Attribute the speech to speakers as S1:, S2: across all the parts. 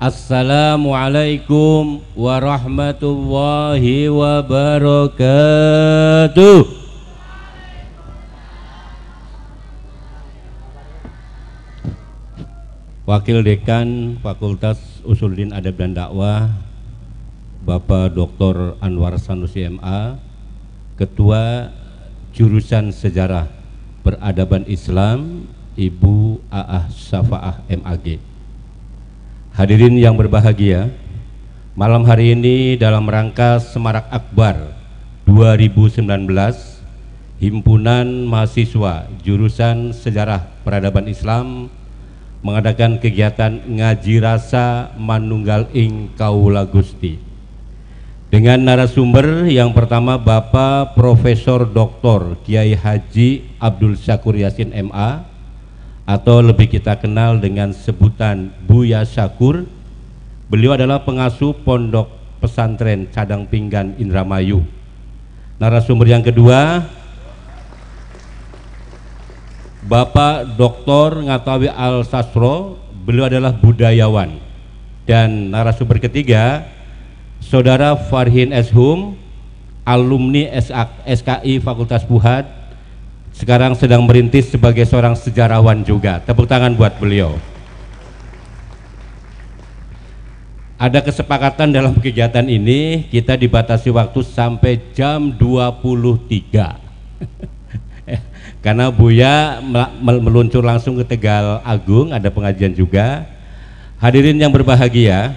S1: Assalamualaikum warahmatullahi wabarakatuh. Wakil Dekan Fakultas Usuluddin Adab dan Dakwah Bapak Dr. Anwar Sanusi MA, Ketua Jurusan Sejarah Peradaban Islam Ibu Aah Syafaah MAG. Hadirin yang berbahagia, malam hari ini dalam rangka Semarak Akbar 2019, Himpunan Mahasiswa Jurusan Sejarah Peradaban Islam mengadakan kegiatan ngaji rasa Manunggal ing Kaula Gusti dengan narasumber yang pertama Bapak Profesor Dr. Kiai Haji Abdul Syakur Yasin MA, atau lebih kita kenal dengan sebutan Buya Syakur. Beliau adalah pengasuh Pondok Pesantren Cadang Pinggan Indramayu. Narasumber yang kedua Bapak Dr. Ngatawi Al Sasro, beliau adalah budayawan. Dan narasumber ketiga Saudara Farhin Eshum, alumni SKI Fakultas Puhad, sekarang sedang merintis sebagai seorang sejarawan juga. Tepuk tangan buat beliau. Ada kesepakatan dalam kegiatan ini, kita dibatasi waktu sampai jam 23. Karena Buya meluncur langsung ke Tegal Agung, ada pengajian juga. Hadirin yang berbahagia,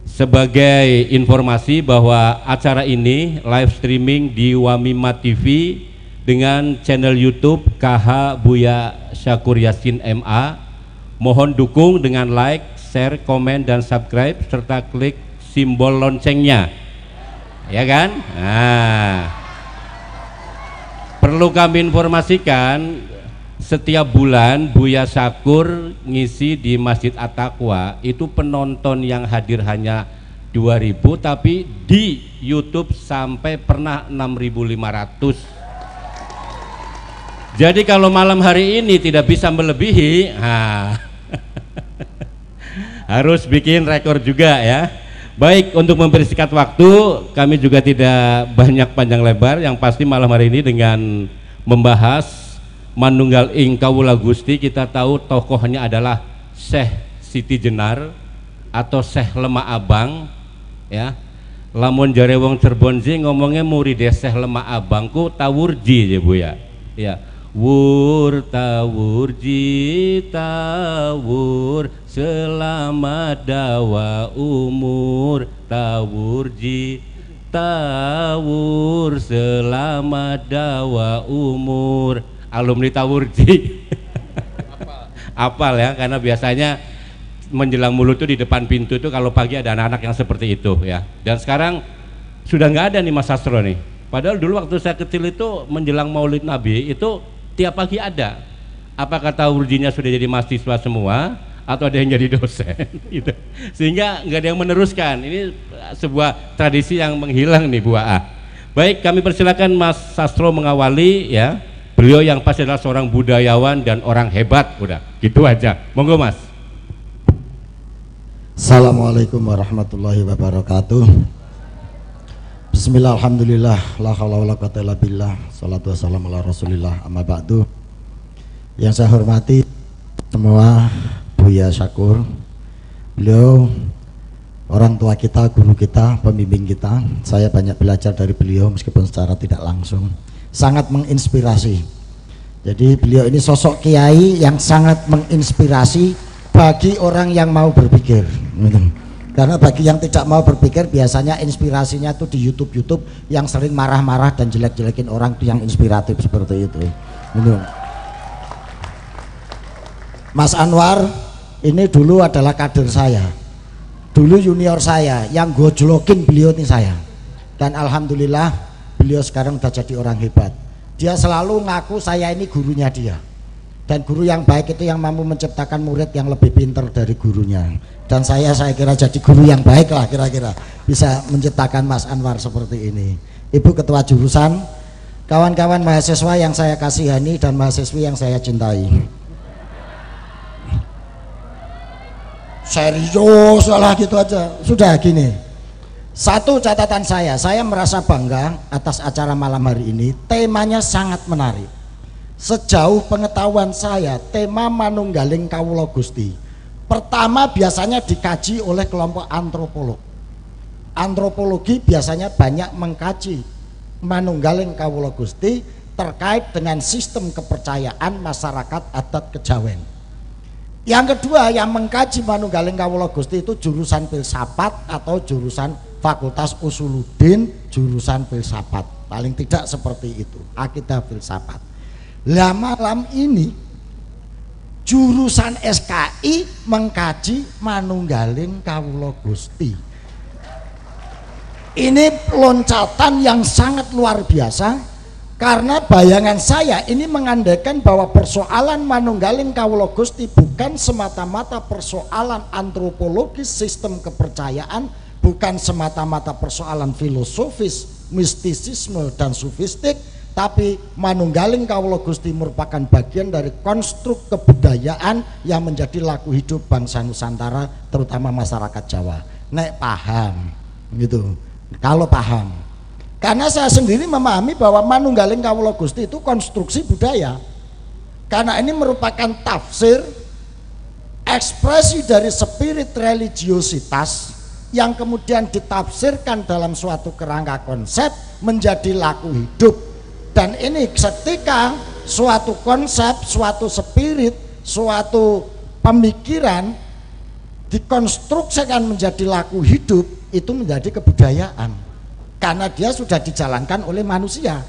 S1: sebagai informasi bahwa acara ini live streaming di Wamima TV dengan channel YouTube KH Buya Syakur Yasin MA. Mohon dukung dengan like, share, komen, dan subscribe serta klik simbol loncengnya, ya kan? Nah, perlu kami informasikan, setiap bulan Buya Syakur ngisi di Masjid At-Taqwa itu penonton yang hadir hanya 2.000, tapi di YouTube sampai pernah 6.500. Jadi kalau malam hari ini tidak bisa melebihi, harus bikin rekor juga ya. Baik, untuk mempersingkat waktu, kami juga tidak banyak panjang lebar. Yang pasti malam hari ini dengan membahas Manunggal ing Kaula Gusti, kita tahu tokohnya adalah Syekh Siti Jenar atau Syekh Lemah Abang ya. Lamun jare wong Cirebonji ngomongnya murid Syekh Lemah Abangku tawurji ya Bu ya. Ya. Wur tawurji tawur selamat dawa umur, tawurji tawur selamat dawa umur. Alumni tawurji apal ya, karena biasanya menjelang mulut tuh di depan pintu tuh kalau pagi ada anak-anak yang seperti itu ya. Dan sekarang sudah nggak ada nih Mas Sastro nih. Padahal dulu waktu saya kecil itu menjelang Maulid Nabi itu tiap pagi ada. Apakah tawurjinya sudah jadi mahasiswa semua atau ada yang jadi dosen gitu. Sehingga nggak ada yang meneruskan. Ini sebuah tradisi yang menghilang nih Bu Aa. Baik, kami persilakan Mas Sastro mengawali ya. Beliau yang pasti adalah seorang budayawan dan orang hebat. Udah gitu aja, monggo Mas.
S2: Assalamualaikum warahmatullahi wabarakatuh. Bismillah, alhamdulillah, la haula wala quwwata illa billah, salatu wassalamu ala rasulillah, amma ba'du. Yang saya hormati semua Buya Syakur, beliau orang tua kita, guru kita, pembimbing kita. Saya banyak belajar dari beliau meskipun secara tidak langsung, sangat menginspirasi. Jadi beliau ini sosok kiai yang sangat menginspirasi bagi orang yang mau berpikir. Karena bagi yang tidak mau berpikir, biasanya inspirasinya tuh di YouTube yang sering marah-marah dan jelek-jelekin orang tuh yang inspiratif seperti itu. Mas Anwar ini dulu adalah kader saya, dulu junior saya yang gojlokin beliau ini saya. Dan alhamdulillah beliau sekarang udah jadi orang hebat. Dia selalu ngaku saya ini gurunya dia. Dan guru yang baik itu yang mampu menciptakan murid yang lebih pintar dari gurunya. Dan saya kira jadi guru yang baik lah, kira-kira bisa menciptakan Mas Anwar seperti ini. Ibu Ketua Jurusan, kawan-kawan mahasiswa yang saya kasihani dan mahasiswi yang saya cintai, Serius lah gitu aja. Sudah gini. Satu catatan saya merasa bangga atas acara malam hari ini. Temanya sangat menarik. Sejauh pengetahuan saya, tema Manunggaling Kawula Gusti pertama biasanya dikaji oleh kelompok antropolog. Antropologi biasanya banyak mengkaji Manunggaling Kawula Gusti terkait dengan sistem kepercayaan masyarakat adat Kejawen. Yang kedua yang mengkaji Manunggaling Kawula Gusti itu jurusan filsafat atau jurusan Fakultas Usuluddin, jurusan filsafat. Paling tidak seperti itu, akidah filsafat. Lah malam ini jurusan SKI mengkaji Manunggaling Kawula Gusti. Ini loncatan yang sangat luar biasa, karena bayangan saya ini mengandaikan bahwa persoalan Manunggaling Kawula Gusti bukan semata-mata persoalan antropologis sistem kepercayaan, bukan semata-mata persoalan filosofis, mistisisme dan sufistik, tapi Manunggaling Kawula Gusti merupakan bagian dari konstruk kebudayaan yang menjadi laku hidup bangsa Nusantara, terutama masyarakat Jawa. Nek paham gitu, kalau paham. Karena saya sendiri memahami bahwa Manunggaling Kawula Gusti itu konstruksi budaya, karena ini merupakan tafsir, ekspresi dari spirit religiositas yang kemudian ditafsirkan dalam suatu kerangka konsep menjadi laku hidup. Dan ini ketika suatu konsep, suatu spirit, suatu pemikiran dikonstruksikan menjadi laku hidup, itu menjadi kebudayaan, karena dia sudah dijalankan oleh manusia.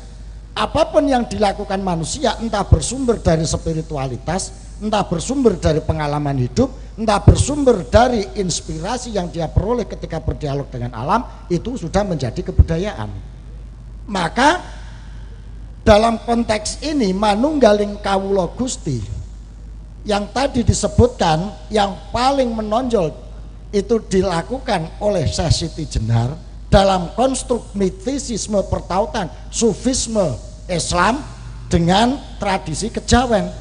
S2: Apapun yang dilakukan manusia, entah bersumber dari spiritualitas, entah bersumber dari pengalaman hidup, entah bersumber dari inspirasi yang dia peroleh ketika berdialog dengan alam, itu sudah menjadi kebudayaan. Maka dalam konteks ini Manunggaling Kawula Gusti yang tadi disebutkan, yang paling menonjol itu dilakukan oleh Syekh Siti Jenar dalam konstruk mistisisme pertautan sufisme Islam dengan tradisi Kejawen.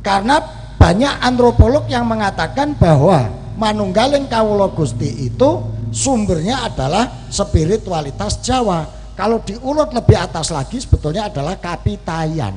S2: Karena banyak antropolog yang mengatakan bahwa Manunggaling Kawula Gusti itu sumbernya adalah spiritualitas Jawa. Kalau diulut lebih atas lagi sebetulnya adalah Kapitayan.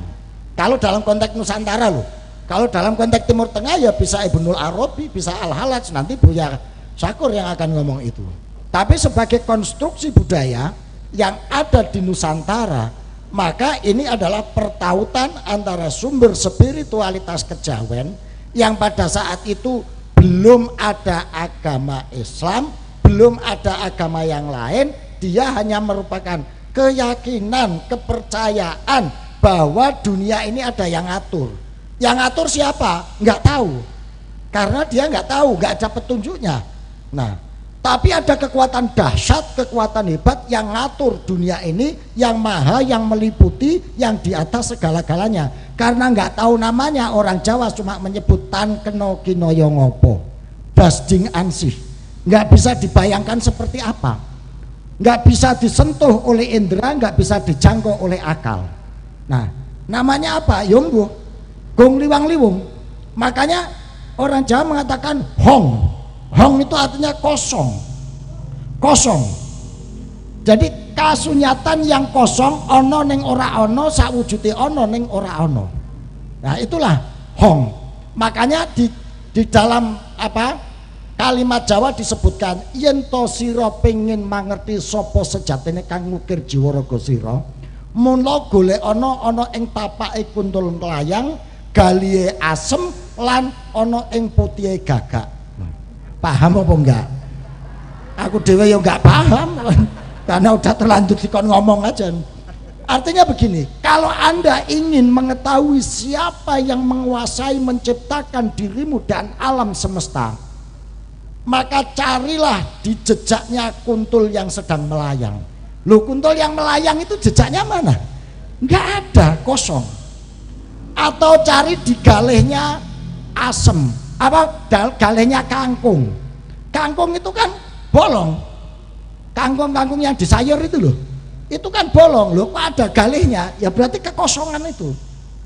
S2: Kalau dalam konteks Nusantara loh. Kalau dalam konteks Timur Tengah ya bisa Ibnul Arabi, bisa Al-Halaj, nanti Buya Syakur yang akan ngomong itu. Tapi sebagai konstruksi budaya yang ada di Nusantara, maka ini adalah pertautan antara sumber spiritualitas Kejawen yang pada saat itu belum ada agama Islam, belum ada agama yang lain. Dia hanya merupakan keyakinan, kepercayaan bahwa dunia ini ada yang ngatur. Yang ngatur siapa? Nggak tahu. Karena dia nggak tahu, nggak ada petunjuknya. Nah, tapi ada kekuatan dahsyat, kekuatan hebat yang ngatur dunia ini, yang maha, yang meliputi, yang di atas segala-galanya. Karena nggak tahu namanya, orang Jawa cuma menyebut tan keno kinoyo ngopo, dasding ansih. Nggak bisa dibayangkan seperti apa. Nggak bisa disentuh oleh indera, nggak bisa dijangkau oleh akal. Nah, namanya apa? Yombo, gong liwang liwung. Makanya orang Jawa mengatakan hong. Hong itu artinya kosong. Kosong. Jadi kasunyatan yang kosong, ono neng ora ono, sawujude ono neng ora ono. Nah, itulah hong. Makanya di dalam apa? Kalimat Jawa disebutkan yen to sira pengin mangerti sapa sejatine kang ngukir jiwa raga sira, mula golek ana ing tapake kuntul melayang, galihe asem lan ana ing putihe gagak. Paham apa enggak? Aku dhewe ya enggak paham karena udah terlanjur dikon ngomong aja. Artinya begini, kalau Anda ingin mengetahui siapa yang menguasai menciptakan dirimu dan alam semesta, maka carilah di jejaknya kuntul yang sedang melayang. Loh, kuntul yang melayang itu jejaknya mana? Enggak ada, kosong. Atau cari di galehnya asem, apa galehnya kangkung. Kangkung itu kan bolong. Kangkung-kangkung yang di sayur itu loh, itu kan bolong. Loh, kok ada galehnya? Ya berarti kekosongan itu.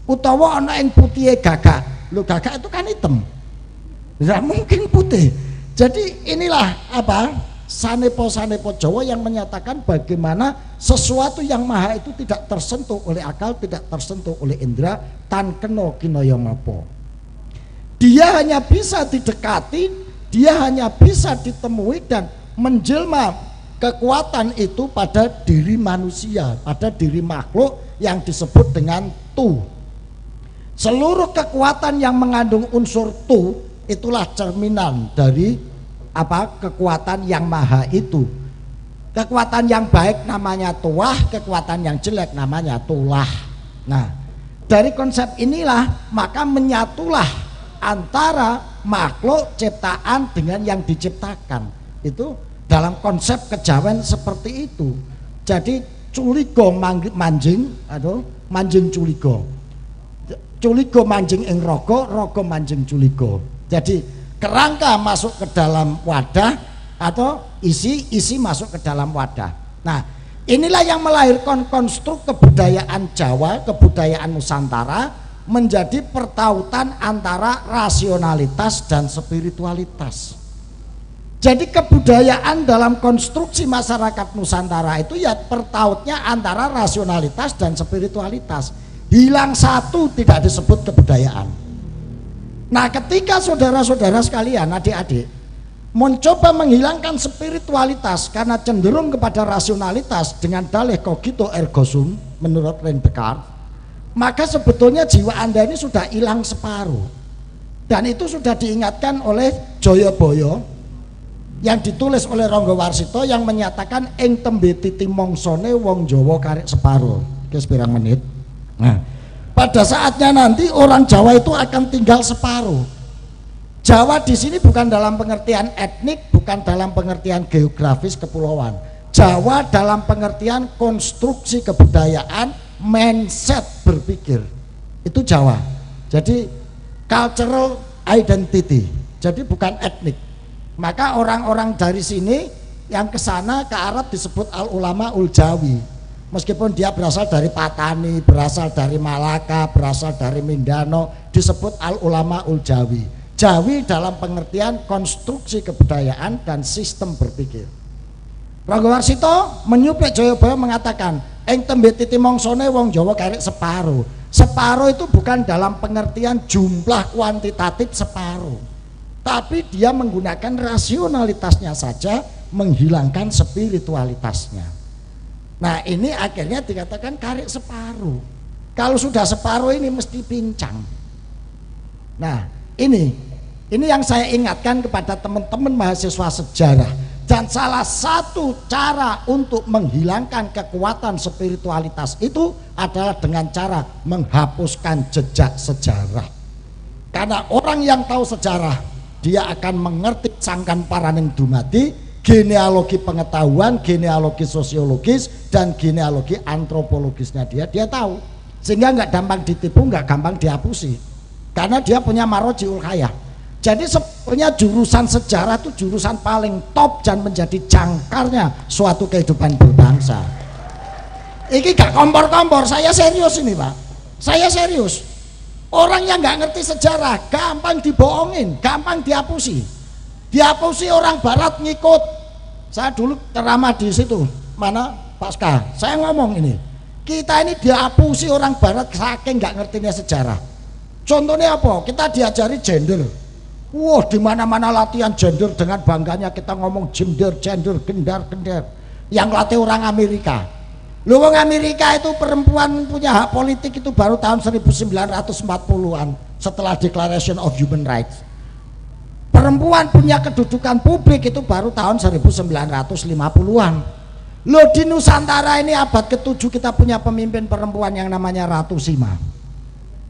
S2: Utawa ana ing putih gagak. Loh, gagak itu kan hitam, tidak mungkin putih. Jadi inilah apa sanepo-sanepo Jawa yang menyatakan bagaimana sesuatu yang maha itu tidak tersentuh oleh akal, tidak tersentuh oleh indera, tan kena kinaya ngapa. Dia hanya bisa didekati, dia hanya bisa ditemui dan menjelma kekuatan itu pada diri manusia, pada diri makhluk yang disebut dengan tu. Seluruh kekuatan yang mengandung unsur tu itulah cerminan dari apa kekuatan yang maha itu. Kekuatan yang baik namanya tuah, kekuatan yang jelek namanya tulah. Nah, dari konsep inilah maka menyatulah antara makhluk ciptaan dengan yang diciptakan. Itu dalam konsep kejawen seperti itu. Jadi culigo manjing, manjing culigo. Culigo manjing ing rogo, rogo manjing culigo. Jadi kerangka masuk ke dalam wadah atau isi masuk ke dalam wadah. Nah, inilah yang melahirkan konstruk kebudayaan Jawa, kebudayaan Nusantara menjadi pertautan antara rasionalitas dan spiritualitas. Jadi kebudayaan dalam konstruksi masyarakat Nusantara itu ya pertautnya antara rasionalitas dan spiritualitas. Hilang satu tidak disebut kebudayaan. Nah, ketika saudara-saudara sekalian, adik-adik mencoba menghilangkan spiritualitas karena cenderung kepada rasionalitas dengan dalih cogito ergo sum menurut Rene Descartes, maka sebetulnya jiwa Anda ini sudah hilang separuh. Dan itu sudah diingatkan oleh Joyoboyo yang ditulis oleh Ronggo Warsito yang menyatakan ing tembe titi mongsone wong Jawa karek separuh. Oke, sepirang menit. Nah, pada saatnya nanti orang Jawa itu akan tinggal separuh. Jawa di sini bukan dalam pengertian etnik, bukan dalam pengertian geografis kepulauan. Jawa dalam pengertian konstruksi kebudayaan, mindset berpikir. Itu Jawa. Jadi cultural identity. Jadi bukan etnik. Maka orang-orang dari sini yang ke sana ke Arab disebut al-ulama ul-Jawi. Meskipun dia berasal dari Patani, berasal dari Malaka, berasal dari Mindanao, disebut al-ulama ul-Jawi. Jawi dalam pengertian konstruksi kebudayaan dan sistem berpikir. Ronggo Warsito menyuplik Joyoboyo mengatakan ing tembe titi mongsone wong Jawa karek separuh. Separuh itu bukan dalam pengertian jumlah kuantitatif separuh, tapi dia menggunakan rasionalitasnya saja, menghilangkan spiritualitasnya. Nah, ini akhirnya dikatakan karek separuh. Kalau sudah separuh ini mesti pincang. Nah, ini yang saya ingatkan kepada teman-teman mahasiswa sejarah. Dan salah satu cara untuk menghilangkan kekuatan spiritualitas itu adalah dengan cara menghapuskan jejak sejarah. Karena orang yang tahu sejarah, dia akan mengerti sangkan paraning dumadi, genealogi pengetahuan, genealogi sosiologis, dan genealogi antropologisnya dia tahu, sehingga nggak gampang ditipu, nggak gampang dihapusi, karena dia punya marojiul hayah. Jadi sebetulnya jurusan sejarah itu jurusan paling top dan menjadi jangkarnya suatu kehidupan berbangsa. Ini gak kompor-kompor, saya serius ini Pak, saya serius. Orang yang nggak ngerti sejarah gampang dibohongin, gampang dihapusi. Dihapusi orang barat ngikut. Saya dulu ceramah di situ, mana Pasca, saya ngomong ini, kita ini dihapusi orang barat saking nggak ngertinya sejarah. Contohnya apa? Kita diajari gender. Wah, di mana-mana latihan gender dengan bangganya kita ngomong gender, gendar. Yang latih orang Amerika. Lu orang Amerika itu perempuan punya hak politik itu baru tahun 1940-an setelah Declaration of Human Rights. Perempuan punya kedudukan publik itu baru tahun 1950-an. Loh, di Nusantara ini abad ke-7 kita punya pemimpin perempuan yang namanya Ratu Sima.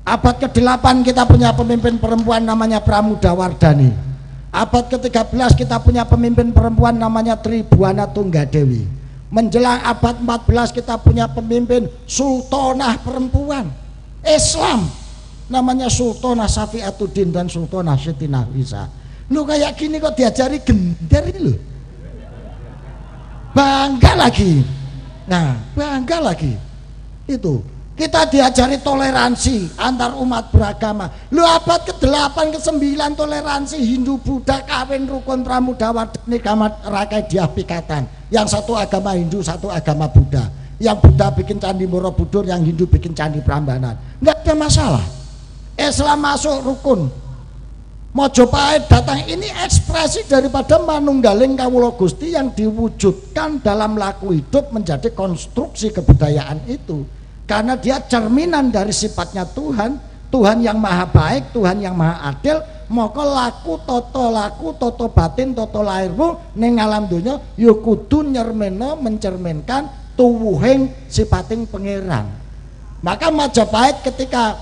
S2: Abad ke-8 kita punya pemimpin perempuan namanya Pramudawardhani. Abad ke-13 kita punya pemimpin perempuan namanya Tribuana Tunggadewi. Menjelang abad 14 kita punya pemimpin sultanah perempuan Islam namanya Sultanah Safiatuddin dan Sultanah Siti Nafisa. Lu kayak gini kok diajari gender ini loh. Bangga lagi. Nah, bangga lagi. Itu Kita diajari toleransi antar umat beragama. Lu abad ke-8 ke-9 toleransi Hindu Buddha kawin rukun pramudawadani kamat rakai diapikatan. Yang satu agama Hindu, satu agama Buddha. Yang Buddha bikin candi Borobudur, yang Hindu bikin candi Prambanan. Enggak ada masalah. Islam masuk rukun. Mojopahit datang, ini ekspresi daripada manunggaling kawula Gusti yang diwujudkan dalam laku hidup menjadi konstruksi kebudayaan itu. Karena dia cerminan dari sifatnya Tuhan, Tuhan yang maha baik, Tuhan yang maha adil. Maka laku toto batin toto lahirmu ning alam dunya ya kudu nyermeno mencerminkan tuwuhing sipating pangeran. Maka Majapahit ketika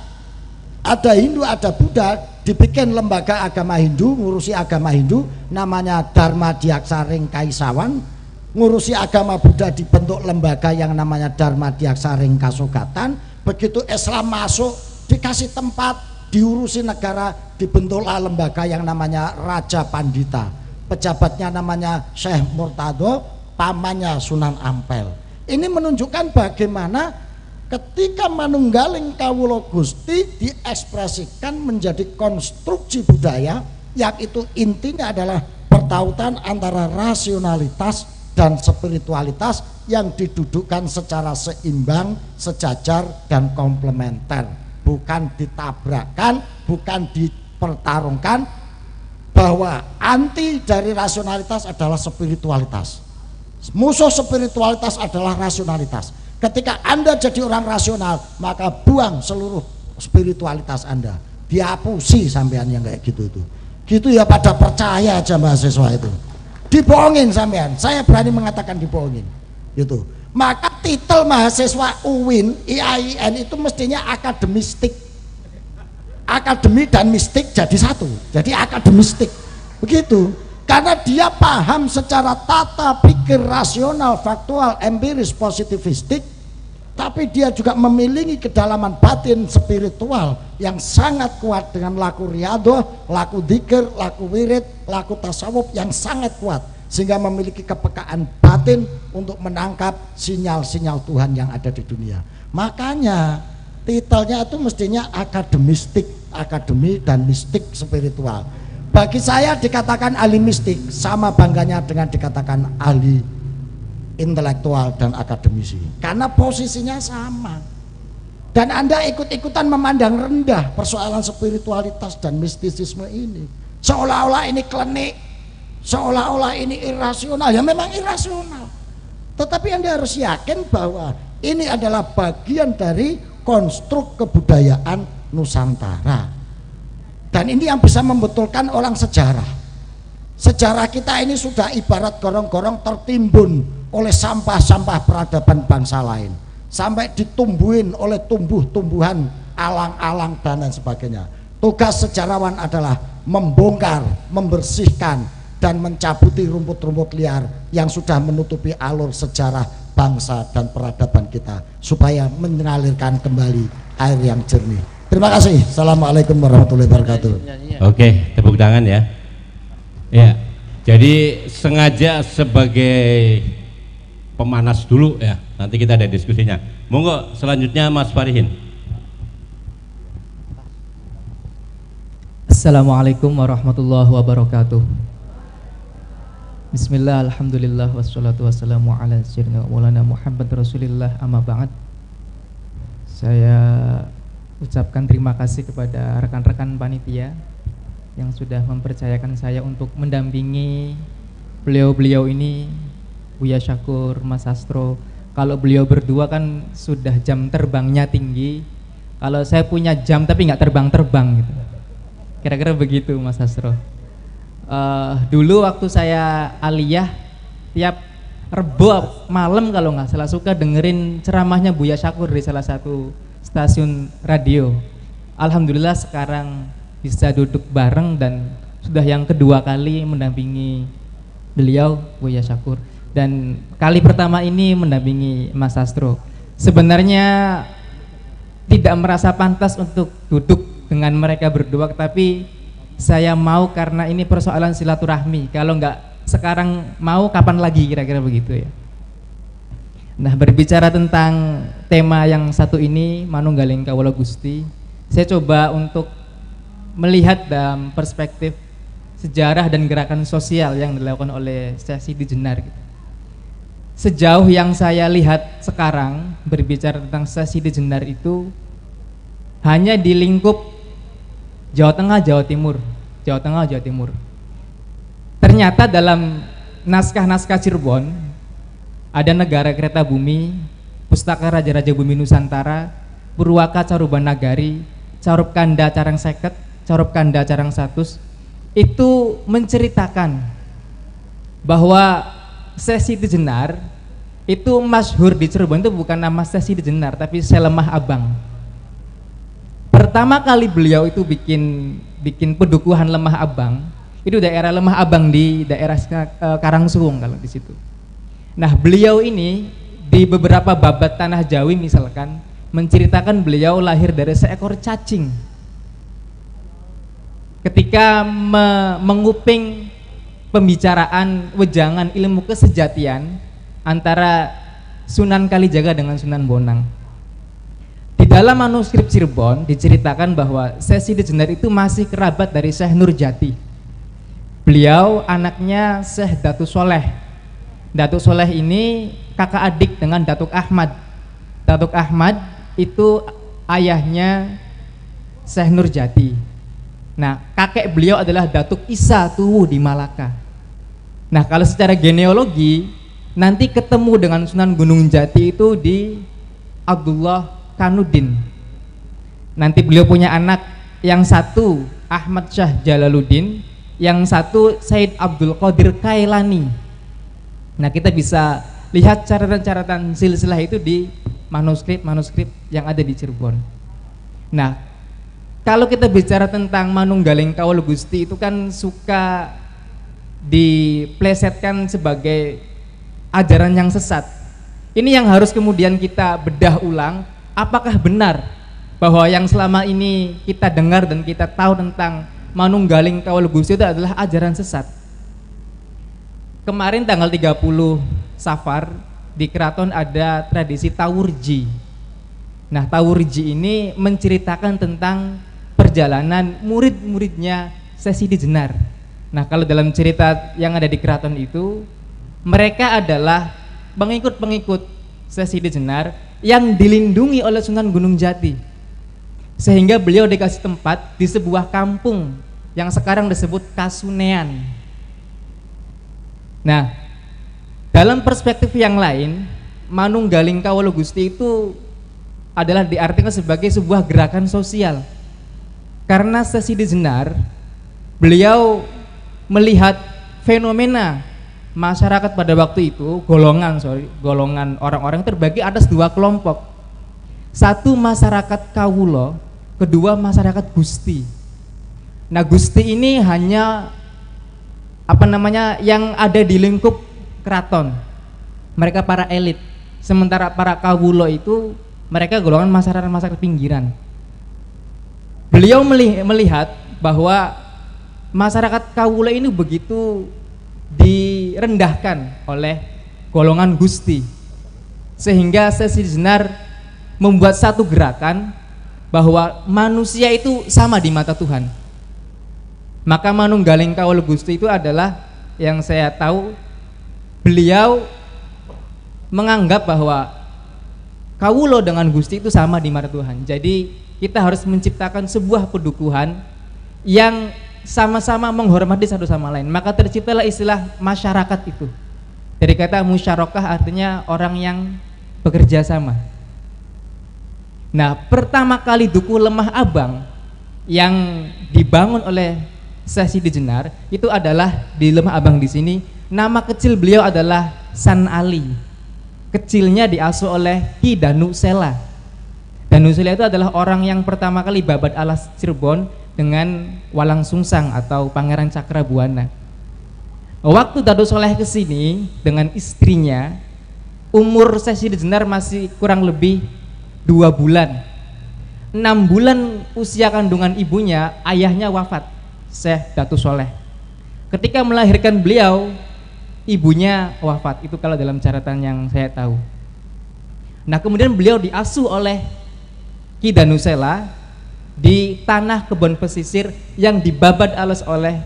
S2: ada Hindu ada Buddha dibikin lembaga agama Hindu, ngurusi agama Hindu namanya Dharma Diaksaring Kaisawan. Ngurusi agama Buddha dibentuk lembaga yang namanya Dharma Diaksaring Kasogatan. Begitu Islam masuk dikasih tempat, diurusi negara, dibentuklah lembaga yang namanya Raja Pandita. Pejabatnya namanya Syekh Murtado, pamannya Sunan Ampel. Ini menunjukkan bagaimana ketika manunggaling kawula Gusti diekspresikan menjadi konstruksi budaya yang itu intinya adalah pertautan antara rasionalitas dan spiritualitas yang didudukkan secara seimbang, sejajar dan komplementer, bukan ditabrakkan, bukan dipertarungkan. Bahwa anti dari rasionalitas adalah spiritualitas, musuh spiritualitas adalah rasionalitas. Ketika Anda jadi orang rasional, maka buang seluruh spiritualitas Anda, dihapusi sampean yang kayak gitu tuh. Gitu ya, pada percaya aja mahasiswa itu. Dibohongin sampean, saya berani mengatakan dibohongin gitu. Maka titel mahasiswa UIN, IAIN itu mestinya akademistik. Akademi dan mistik jadi satu, jadi akademistik begitu. Karena dia paham secara tata pikir rasional, faktual, empiris, positivistik, tapi dia juga memiliki kedalaman batin spiritual yang sangat kuat dengan laku riadoh, laku dzikir, laku wirid, laku tasawuf yang sangat kuat, sehingga memiliki kepekaan batin untuk menangkap sinyal-sinyal Tuhan yang ada di dunia. Makanya titelnya itu mestinya akademistik, akademi dan mistik spiritual. Bagi saya dikatakan ahli mistik sama bangganya dengan dikatakan ahli intelektual dan akademisi, karena posisinya sama. Dan Anda ikut-ikutan memandang rendah persoalan spiritualitas dan mistisisme ini, seolah-olah ini klinik, seolah-olah ini irasional. Ya memang irasional, tetapi Anda harus yakin bahwa ini adalah bagian dari konstruk kebudayaan Nusantara. Dan ini yang bisa membetulkan orang sejarah. Sejarah kita ini sudah ibarat gorong-gorong tertimbun oleh sampah-sampah peradaban bangsa lain, sampai ditumbuhin oleh tumbuh-tumbuhan alang-alang dan lain sebagainya. Tugas sejarawan adalah membongkar, membersihkan dan mencabuti rumput-rumput liar yang sudah menutupi alur sejarah bangsa dan peradaban kita, supaya mengalirkan kembali air yang jernih. Terima kasih. Assalamualaikum warahmatullahi wabarakatuh.
S1: Oke, tepuk tangan ya. Ya, jadi sengaja sebagai pemanas dulu ya, nanti kita ada diskusinya. Monggo selanjutnya Mas Farihin.
S3: Assalamualaikum warahmatullahi wabarakatuh. Bismillah, alhamdulillah, wassalatu wassalamu ala sayyidina maulana Muhammad Rasulillah, amma ba'd. Saya ucapkan terima kasih kepada rekan-rekan panitia yang sudah mempercayakan saya untuk mendampingi beliau-beliau ini, Buya Syakur, Mas Astro. Kalau beliau berdua kan sudah jam terbangnya tinggi, kalau saya punya jam tapi nggak terbang-terbang gitu. Kira-kira begitu Mas Astro. Dulu waktu saya aliyah, tiap Rebo malam kalau nggak salah suka dengerin ceramahnya Buya Syakur di salah satu stasiun radio. Alhamdulillah sekarang bisa duduk bareng dan sudah yang kedua kali mendampingi beliau Buya Syakur, dan kali pertama ini mendampingi Mas Astro. Sebenarnya tidak merasa pantas untuk duduk dengan mereka berdua, tapi saya mau karena ini persoalan silaturahmi. Kalau nggak sekarang mau kapan lagi, kira-kira begitu ya. Nah, berbicara tentang tema yang satu ini, Manunggaling Kawula Gusti, saya coba untuk melihat dalam perspektif sejarah dan gerakan sosial yang dilakukan oleh Syekh Sidi Jenar. Sejauh yang saya lihat sekarang berbicara tentang Syekh Sidi Jenar itu hanya di lingkup Jawa Tengah, Jawa Timur, Jawa Tengah, Jawa Timur. Ternyata dalam naskah-naskah Cirebon ada Negara Kereta Bumi, Pustaka Raja-Raja Bumi Nusantara, Purwaka Caruban Nagari, Carup Kanda Carang Seket, Carup Kanda Carang Satus, itu menceritakan bahwa Syekh Sidi Jenar itu masyhur di Cirebon itu bukan nama Syekh Sidi Jenar tapi Syekh Lemah Abang. Pertama kali beliau itu bikin pedukuhan Lemah Abang itu daerah Lemah Abang di daerah Karangsuwung kalau di situ. Nah, beliau ini di beberapa babat Tanah Jawi misalkan menceritakan beliau lahir dari seekor cacing. Ketika menguping pembicaraan wejangan ilmu kesejatian antara Sunan Kalijaga dengan Sunan Bonang. Di dalam manuskrip Cirebon diceritakan bahwa Syekh Sidi Jenar itu masih kerabat dari Syekh Nurjati. Beliau anaknya Syekh Datuk Soleh. Datuk Soleh ini kakak adik dengan Datuk Ahmad. Datuk Ahmad itu ayahnya Syekh Nurjati. Nah, kakek beliau adalah Datuk Isa Tuwu di Malaka. Nah, kalau secara genealogi nanti ketemu dengan Sunan Gunung Jati itu di Abdullah Kanudin. Nanti beliau punya anak, yang satu Ahmad Syah Jalaluddin, yang satu Said Abdul Qadir Kailani. Nah, kita bisa lihat catatan-catatan silsilah itu di manuskrip yang ada di Cirebon. Nah, kalau kita bicara tentang Manunggaling Kawula Gusti itu kan suka diplesetkan sebagai ajaran yang sesat. Ini yang harus kemudian kita bedah ulang, apakah benar bahwa yang selama ini kita dengar dan kita tahu tentang Manunggaling Kawula Gusti itu adalah ajaran sesat. Kemarin tanggal 30 Safar di keraton ada tradisi Tawurji. Nah, Tawurji ini menceritakan tentang perjalanan murid-muridnya Syekh Sidi Jenar. Nah, kalau dalam cerita yang ada di keraton itu, mereka adalah pengikut-pengikut Syekh Sidi Jenar yang dilindungi oleh Sunan Gunung Jati, sehingga beliau dikasih tempat di sebuah kampung yang sekarang disebut Kasunean. Nah, dalam perspektif yang lain, Manunggaling Kawula Gusti itu adalah diartikan sebagai sebuah gerakan sosial. Karena Syekh Sidi Jenar, beliau melihat fenomena masyarakat pada waktu itu, golongan orang-orang terbagi atas dua kelompok. Satu masyarakat kawula, kedua masyarakat Gusti. Nah, Gusti ini hanya yang ada di lingkup keraton. Mereka para elit. Sementara para kawula itu mereka golongan masyarakat pinggiran. Beliau melihat bahwa masyarakat kawula ini begitu direndahkan oleh golongan Gusti, sehingga Syekh Sidi Jenar membuat satu gerakan bahwa manusia itu sama di mata Tuhan. Maka Manunggaling Kawula Gusti itu adalah yang saya tahu beliau menganggap bahwa kawula dengan Gusti itu sama di mata Tuhan. Jadi kita harus menciptakan sebuah pedukuhan yang sama-sama menghormati satu sama lain. Maka terciptalah istilah masyarakat itu. Dari kata musyarakah artinya orang yang bekerja sama. Nah, pertama kali duku Lemah Abang yang dibangun oleh Syekh Sidi Jenar itu adalah di Lemah Abang di sini. Nama kecil beliau adalah San Ali. Kecilnya diasuh oleh Ki Danu Sela. Danu Sela itu adalah orang yang pertama kali babat alas Cirebon dengan Walang Sungsang atau Pangeran Cakrabuana. Waktu Datuk Soleh ke sini dengan istrinya, umur Syekh Sidi Jenar masih kurang lebih 2 bulan. 6 bulan usia kandungan ibunya, ayahnya wafat, Syekh Datuk Soleh. Ketika melahirkan beliau, ibunya wafat. Itu kalau dalam catatan yang saya tahu. Nah kemudian beliau diasuh oleh Ki Danusela di tanah kebun pesisir yang dibabat alus oleh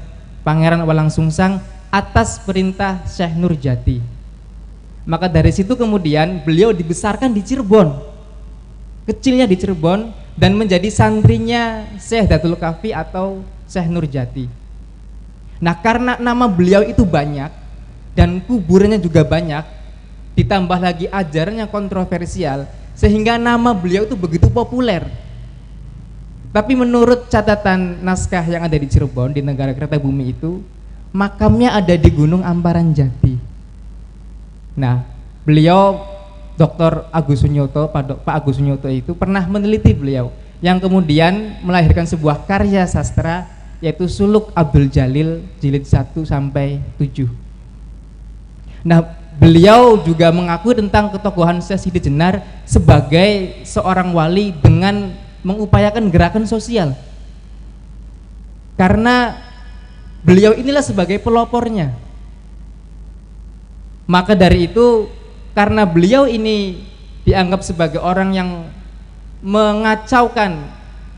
S3: Pangeran Walangsungsang atas perintah Syekh Nurjati. Maka dari situ kemudian beliau dibesarkan di Cirebon, kecilnya di Cirebon, dan menjadi santrinya Syekh Datul Kafi atau Syekh Nurjati. Nah karena nama beliau itu banyak dan kuburannya juga banyak, ditambah lagi ajarannya kontroversial, sehingga nama beliau itu begitu populer. Tapi menurut catatan naskah yang ada di Cirebon, di negara Kertabumi itu, makamnya ada di Gunung Amparan Jati. Nah, beliau Dr. Agus Sunyoto, Pak Agus Sunyoto itu pernah meneliti beliau, yang kemudian melahirkan sebuah karya sastra, yaitu Suluk Abdul Jalil jilid 1 sampai 7. Nah, beliau juga mengakui tentang ketokohan Syekh Sidi Jenar sebagai seorang wali dengan mengupayakan gerakan sosial, karena beliau inilah sebagai pelopornya. Maka dari itu, karena beliau ini dianggap sebagai orang yang mengacaukan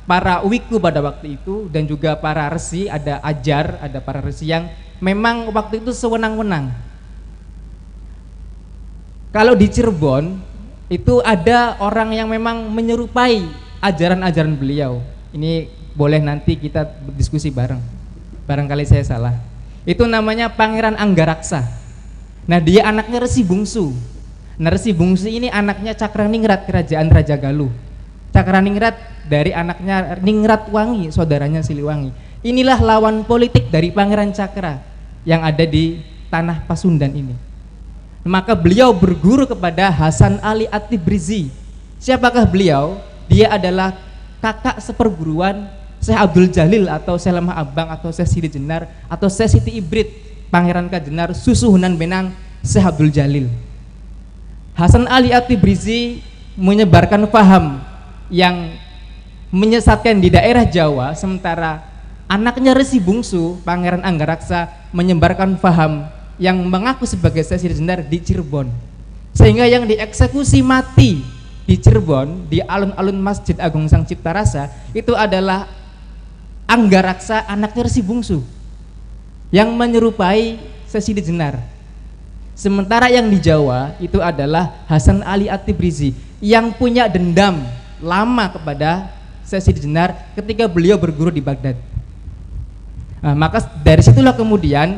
S3: para wiku pada waktu itu, dan juga para resi, ada ajar, ada para resi yang memang waktu itu sewenang-wenang. Kalau di Cirebon itu ada orang yang memang menyerupai ajaran-ajaran beliau. Ini boleh nanti kita berdiskusi bareng, barangkali saya salah. Itu namanya Pangeran Anggaraksa. Nah dia anaknya Resi Bungsu. Nah Resi Bungsu ini anaknya Cakraningrat, kerajaan Raja Galuh. Cakraningrat dari anaknya Ningrat Wangi, saudaranya Siliwangi. Inilah lawan politik dari Pangeran Cakra yang ada di tanah Pasundan ini. Maka beliau berguru kepada Hasan Ali At-Tibrizi. Siapakah beliau? Dia adalah kakak seperguruan Syekh Abdul Jalil atau Syekh Lemah Abang atau Syekh Sidi Jenar atau Syekh Siti Ibrit, Pangeran Kajenar, Susuhunan Benang Syekh Abdul Jalil. Hasan Ali At-Tibrizi menyebarkan paham yang menyesatkan di daerah Jawa, sementara anaknya Resi Bungsu, Pangeran Anggaraksa, menyebarkan paham yang mengaku sebagai Syekh Sidi Jenar di Cirebon, sehingga yang dieksekusi mati di Cirebon, di alun-alun Masjid Agung Sang Cipta Rasa, itu adalah Anggaraksa, anaknya Resi Bungsu, yang menyerupai Syekh Sidi Jenar. Sementara yang di Jawa itu adalah Hasan Ali At-Tibrizi yang punya dendam lama kepada Syekh Sidi Jenar ketika beliau berguru di Baghdad. Nah, maka dari situlah kemudian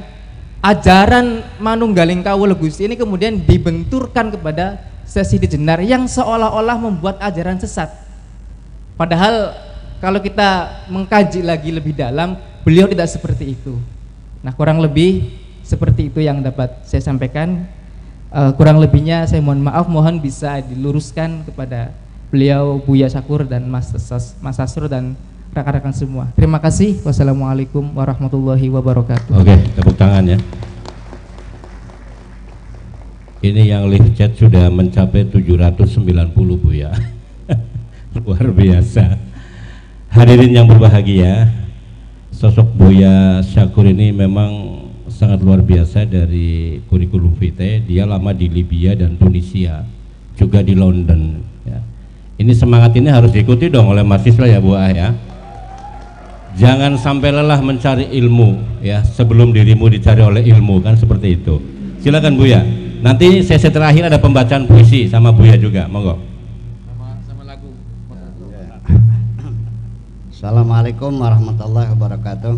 S3: ajaran Manunggaling Kawula Gusti ini kemudian dibenturkan kepada Syekh Sidi Jenar yang seolah-olah membuat ajaran sesat. Padahal kalau kita mengkaji lagi lebih dalam, beliau tidak seperti itu. Nah kurang lebih seperti itu yang dapat saya sampaikan. Kurang lebihnya saya mohon maaf, mohon bisa diluruskan kepada beliau, Buya Syakur dan Mas Sasro dan rekan-rekan semua. Terima kasih. Wassalamualaikum warahmatullahi wabarakatuh.
S1: Oke, tepuk tangan ya. Ini yang live chat sudah mencapai 790 Bu ya. Luar biasa. Hadirin yang berbahagia, sosok Buya Syakur ini memang sangat luar biasa dari kurikulum vitae. Dia lama di Libya dan Tunisia, juga di London ya. Ini semangat ini harus diikuti dong oleh mahasiswa ya Bu ya. Jangan sampai lelah mencari ilmu ya, sebelum dirimu dicari oleh ilmu, kan seperti itu. Silakan Buya. Nanti sesi terakhir ada pembacaan puisi sama Buya juga, monggo.
S4: Sama lagu. Assalamualaikum warahmatullahi wabarakatuh.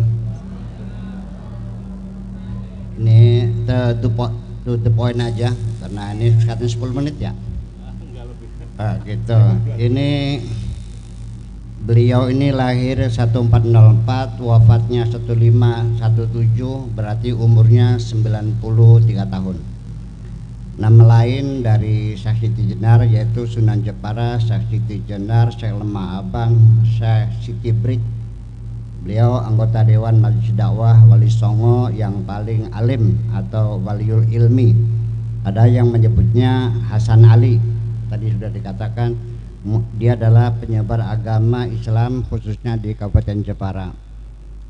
S4: Ini to the point aja, karena ini katanya 10 menit ya. Gitu. Ini beliau ini lahir 1404, wafatnya 1517, berarti umurnya 93 tahun. Nama lain dari Syekh Sidi Jenar yaitu Sunan Jepara, Syekh Sidi Jenar, Syekh Lemah Abang, Syekh Siti Ibrit. Beliau anggota Dewan Majelis Dakwah Wali Songo yang paling alim atau waliul ilmi. Ada yang menyebutnya Hasan Ali. Tadi sudah dikatakan dia adalah penyebar agama Islam khususnya di Kabupaten Jepara.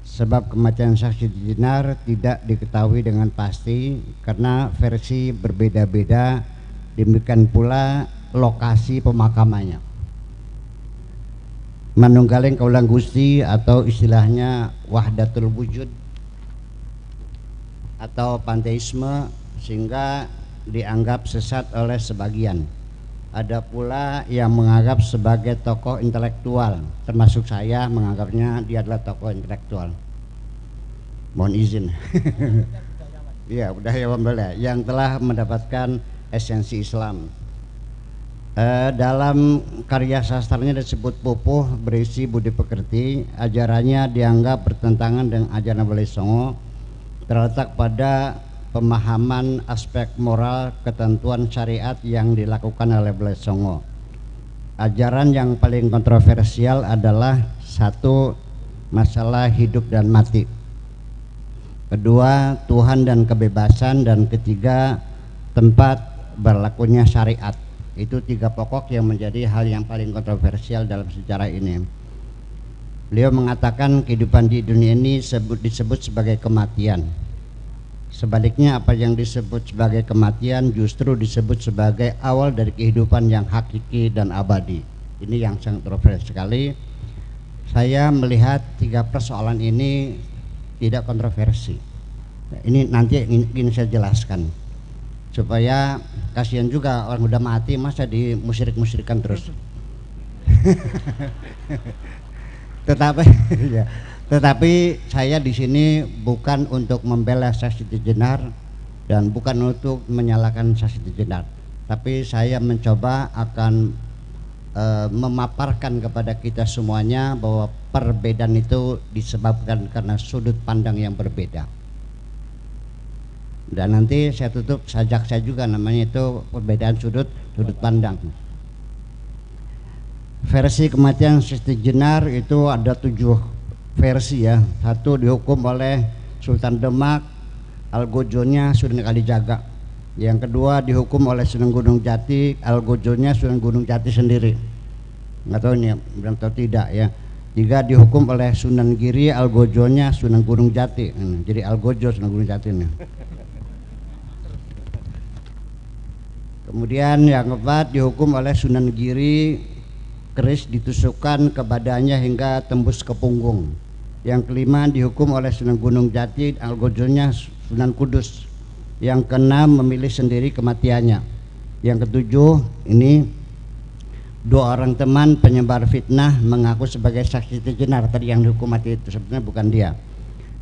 S4: Sebab kematian Syekh Sidi Jenar tidak diketahui dengan pasti karena versi berbeda-beda. Demikian pula lokasi pemakamannya. Manunggaling kaulang Gusti atau istilahnya wahdatul wujud atau panteisme, sehingga dianggap sesat oleh sebagian. Ada pula yang menganggap sebagai tokoh intelektual, termasuk saya menganggapnya dia adalah tokoh intelektual. Mohon izin. Iya, budayawan boleh, yang telah mendapatkan esensi Islam. Dalam karya sastranya disebut Pupuh berisi budi pekerti. Ajarannya dianggap bertentangan dengan ajaran Wali Songo, terletak pada pemahaman aspek moral ketentuan syariat yang dilakukan oleh Wali Songo. Ajaran yang paling kontroversial adalah satu, masalah hidup dan mati, kedua, Tuhan dan kebebasan, dan ketiga, tempat berlakunya syariat. Itu tiga pokok yang menjadi hal yang paling kontroversial dalam sejarah ini. Beliau mengatakan kehidupan di dunia ini disebut sebagai kematian. Sebaliknya, apa yang disebut sebagai kematian justru disebut sebagai awal dari kehidupan yang hakiki dan abadi. Ini yang sangat kontroversial sekali. Saya melihat tiga persoalan ini tidak kontroversi. Ini nanti ingin saya jelaskan supaya kasihan juga orang udah mati masa dimusyrik-musyrikan terus. Tetapi saya di sini bukan untuk membela Syekh Siti Jenar dan bukan untuk menyalahkan Syekh Siti Jenar, tapi saya mencoba akan memaparkan kepada kita semuanya bahwa perbedaan itu disebabkan karena sudut pandang yang berbeda. Dan nanti saya tutup sajak saya juga, namanya itu perbedaan sudut pandang. Versi kematian Siti Jenar itu ada 7 versi ya. Satu, dihukum oleh Sultan Demak, algojonya Sunan Kalijaga. Yang kedua, dihukum oleh Sunan Gunung Jati, algojonya Sunan Gunung Jati sendiri. Nggak tahu ini belum tahu tidak ya. Tiga, dihukum oleh Sunan Giri, algojonya Sunan Gunung Jati. Jadi algojo Sunan Gunung Jati ini. Kemudian yang keempat, dihukum oleh Sunan Giri, keris ditusukkan ke badannya hingga tembus ke punggung. Yang kelima, dihukum oleh Sunan Gunung Jati, algojonya Sunan Kudus. Yang keenam, memilih sendiri kematiannya. Yang ketujuh, ini 2 orang teman penyebar fitnah mengaku sebagai Syekh Siti Jenar. Tadi yang dihukum mati itu sebenarnya bukan dia.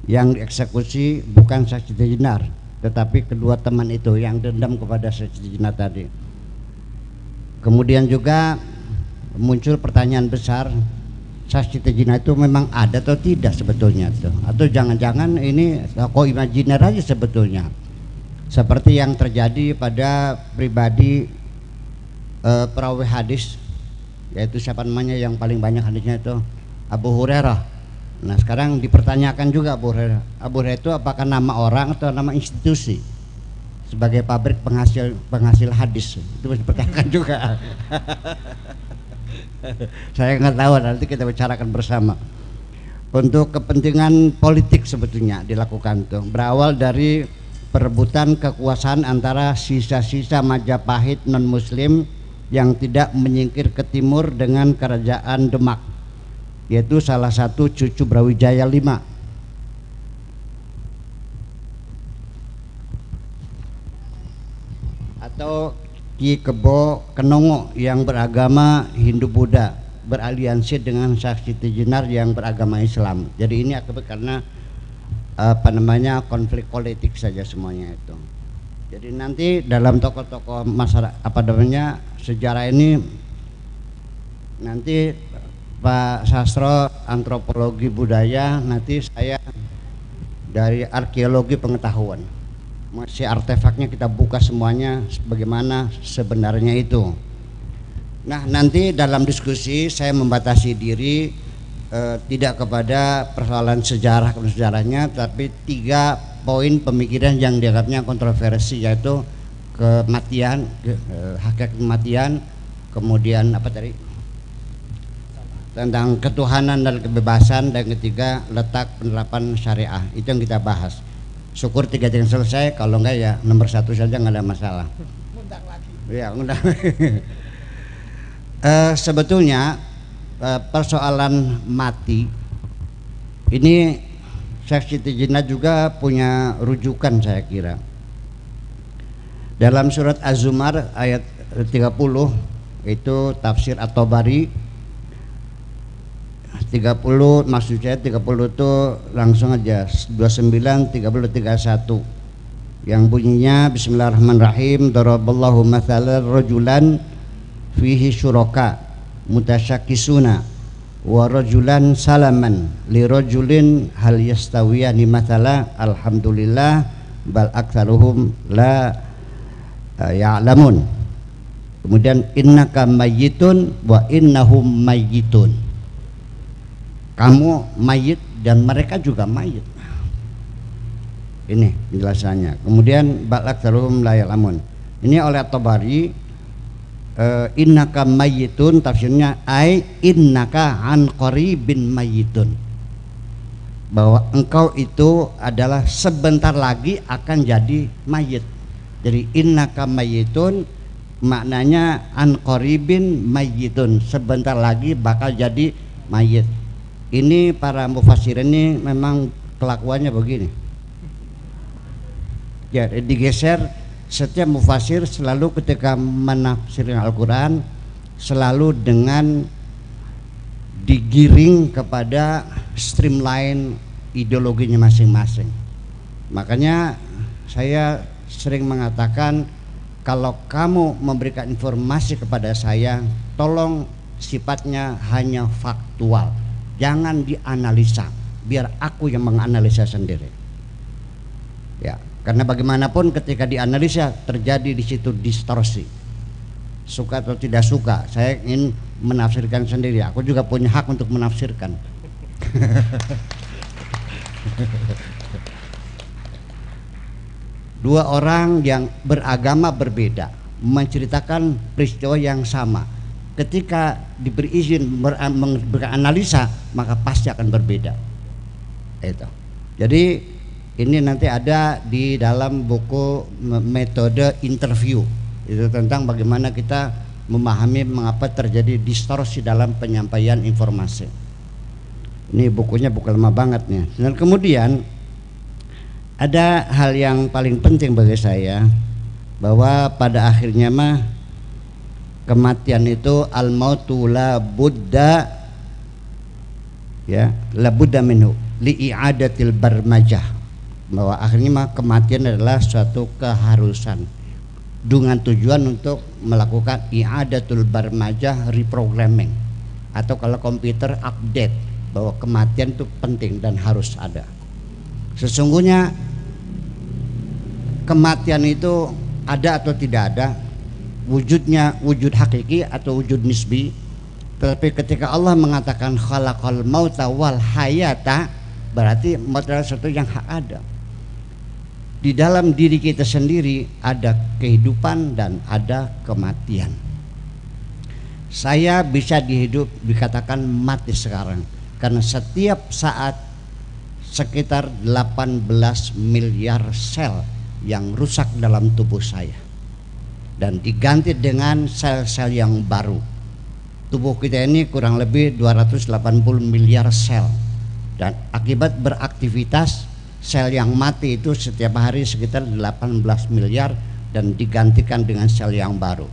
S4: Yang dieksekusi bukan Syekh Siti Jenar, tetapi kedua teman itu yang dendam kepada Syekh Siti Jenar tadi. Kemudian juga muncul pertanyaan besar, Syekh Siti Jenar itu memang ada atau tidak sebetulnya itu, atau jangan-jangan ini tokoh imajiner aja sebetulnya, seperti yang terjadi pada pribadi perawi hadis, yaitu siapa namanya yang paling banyak hadisnya itu Abu Hurairah. Nah sekarang dipertanyakan juga Abu Hurairah. Abu Hurairah itu apakah nama orang atau nama institusi sebagai pabrik penghasil hadis, itu dipertanyakan juga. Saya nggak tahu, nanti kita bicarakan bersama. Untuk kepentingan politik sebetulnya dilakukan tuh, berawal dari perebutan kekuasaan antara sisa-sisa Majapahit non Muslim yang tidak menyingkir ke timur dengan kerajaan Demak, yaitu salah satu cucu Brawijaya V. Atau Ki Kebo Kenongo yang beragama Hindu-Buddha beraliansi dengan Syekh Siti Jenar yang beragama Islam. Jadi ini akibat karena konflik politik saja semuanya itu. Jadi nanti dalam tokoh-tokoh masyarakat sejarah ini nanti Pak Sastro antropologi budaya, nanti saya dari arkeologi pengetahuan. Masih artefaknya kita buka semuanya bagaimana sebenarnya itu. Nah nanti dalam diskusi saya membatasi diri tidak kepada persoalan sejarahnya, tapi 3 poin pemikiran yang dianggapnya kontroversi, yaitu kematian, hakikat kematian, kemudian apa tadi tentang ketuhanan dan kebebasan, dan ketiga letak penerapan syariah. Itu yang kita bahas. Syukur 3 yang selesai, kalau enggak ya nomor 1 saja nggak ada masalah. Undang lagi. Iya undang. Sebetulnya persoalan mati ini Syekh Siti Jenar juga punya rujukan saya kira. Dalam surat Az-Zumar ayat 30 itu tafsir At-Tabari 30, maksud saya 30 itu langsung aja 29, 30, 31 yang bunyinya Bismillahirrahmanirrahim, daraballahu mathalan rajulan fihi syuraka mutasyakisuna wa rajulan salaman li rajulin hal yastawiyani mathala alhamdulillah bal aktsaruhum la ya'lamun. Kemudian innaka mayyitun wa innahum mayyitun, kamu mayit dan mereka juga mayit. Ini penjelasannya. Kemudian bal aktsaruhum la ya'lamun, ini oleh At-Tabari. Innaka mayyitun tafsirnya ai innaka an qaribin mayyitun, bahwa engkau itu adalah sebentar lagi akan jadi mayit. Jadi innaka mayyitun maknanya an qaribin mayyitun, sebentar lagi bakal jadi mayit. Ini para mufassir ini memang kelakuannya begini. Ya, digeser. Setiap mufassir selalu ketika menafsirkan Al-Quran selalu dengan digiring kepada streamline ideologinya masing-masing. Makanya saya sering mengatakan, kalau kamu memberikan informasi kepada saya, tolong sifatnya hanya faktual, jangan dianalisa, biar aku yang menganalisa sendiri. Ya, karena bagaimanapun ketika dianalisa terjadi di situ distorsi. Suka atau tidak suka, saya ingin menafsirkan sendiri. Aku juga punya hak untuk menafsirkan. Dua orang yang beragama berbeda menceritakan peristiwa yang sama, ketika diberi izin beranalisa maka pasti akan berbeda. Itu. Jadi ini nanti ada di dalam buku metode interview, itu tentang bagaimana kita memahami mengapa terjadi distorsi dalam penyampaian informasi. Ini bukunya buku lama banget nih. Dan kemudian ada hal yang paling penting bagi saya, bahwa pada akhirnya mah kematian itu al-mautu la budda, ya, la budda minhu li i'adatil barmajah, bahwa akhirnya mah kematian adalah suatu keharusan dengan tujuan untuk melakukan i'adatul barmajah, reprogramming, atau kalau komputer update, bahwa kematian itu penting dan harus ada. Sesungguhnya kematian itu ada atau tidak ada, wujudnya wujud hakiki atau wujud nisbi, tetapi ketika Allah mengatakan khalaqal mauta wal hayata, berarti maut adalah sesuatu yang ada. Di dalam diri kita sendiri ada kehidupan dan ada kematian. Saya bisa dikatakan mati sekarang karena setiap saat sekitar 18 miliar sel yang rusak dalam tubuh saya dan diganti dengan sel-sel yang baru. Tubuh kita ini kurang lebih 280 miliar sel, dan akibat beraktivitas sel yang mati itu setiap hari sekitar 18 miliar dan digantikan dengan sel yang baru.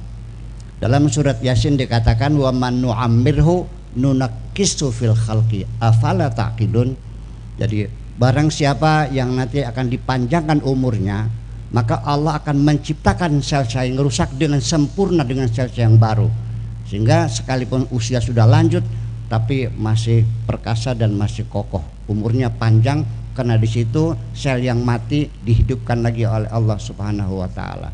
S4: Dalam surat Yasin dikatakan wa man nu'ammirhu nunakkisu fil khalqi afala taqilun. Jadi barang siapa yang nanti akan dipanjangkan umurnya, maka Allah akan menciptakan sel-sel yang rusak dengan sempurna dengan sel-sel yang baru, sehingga sekalipun usia sudah lanjut tapi masih perkasa dan masih kokoh, umurnya panjang, karena di situ sel yang mati dihidupkan lagi oleh Allah Subhanahu wa taala.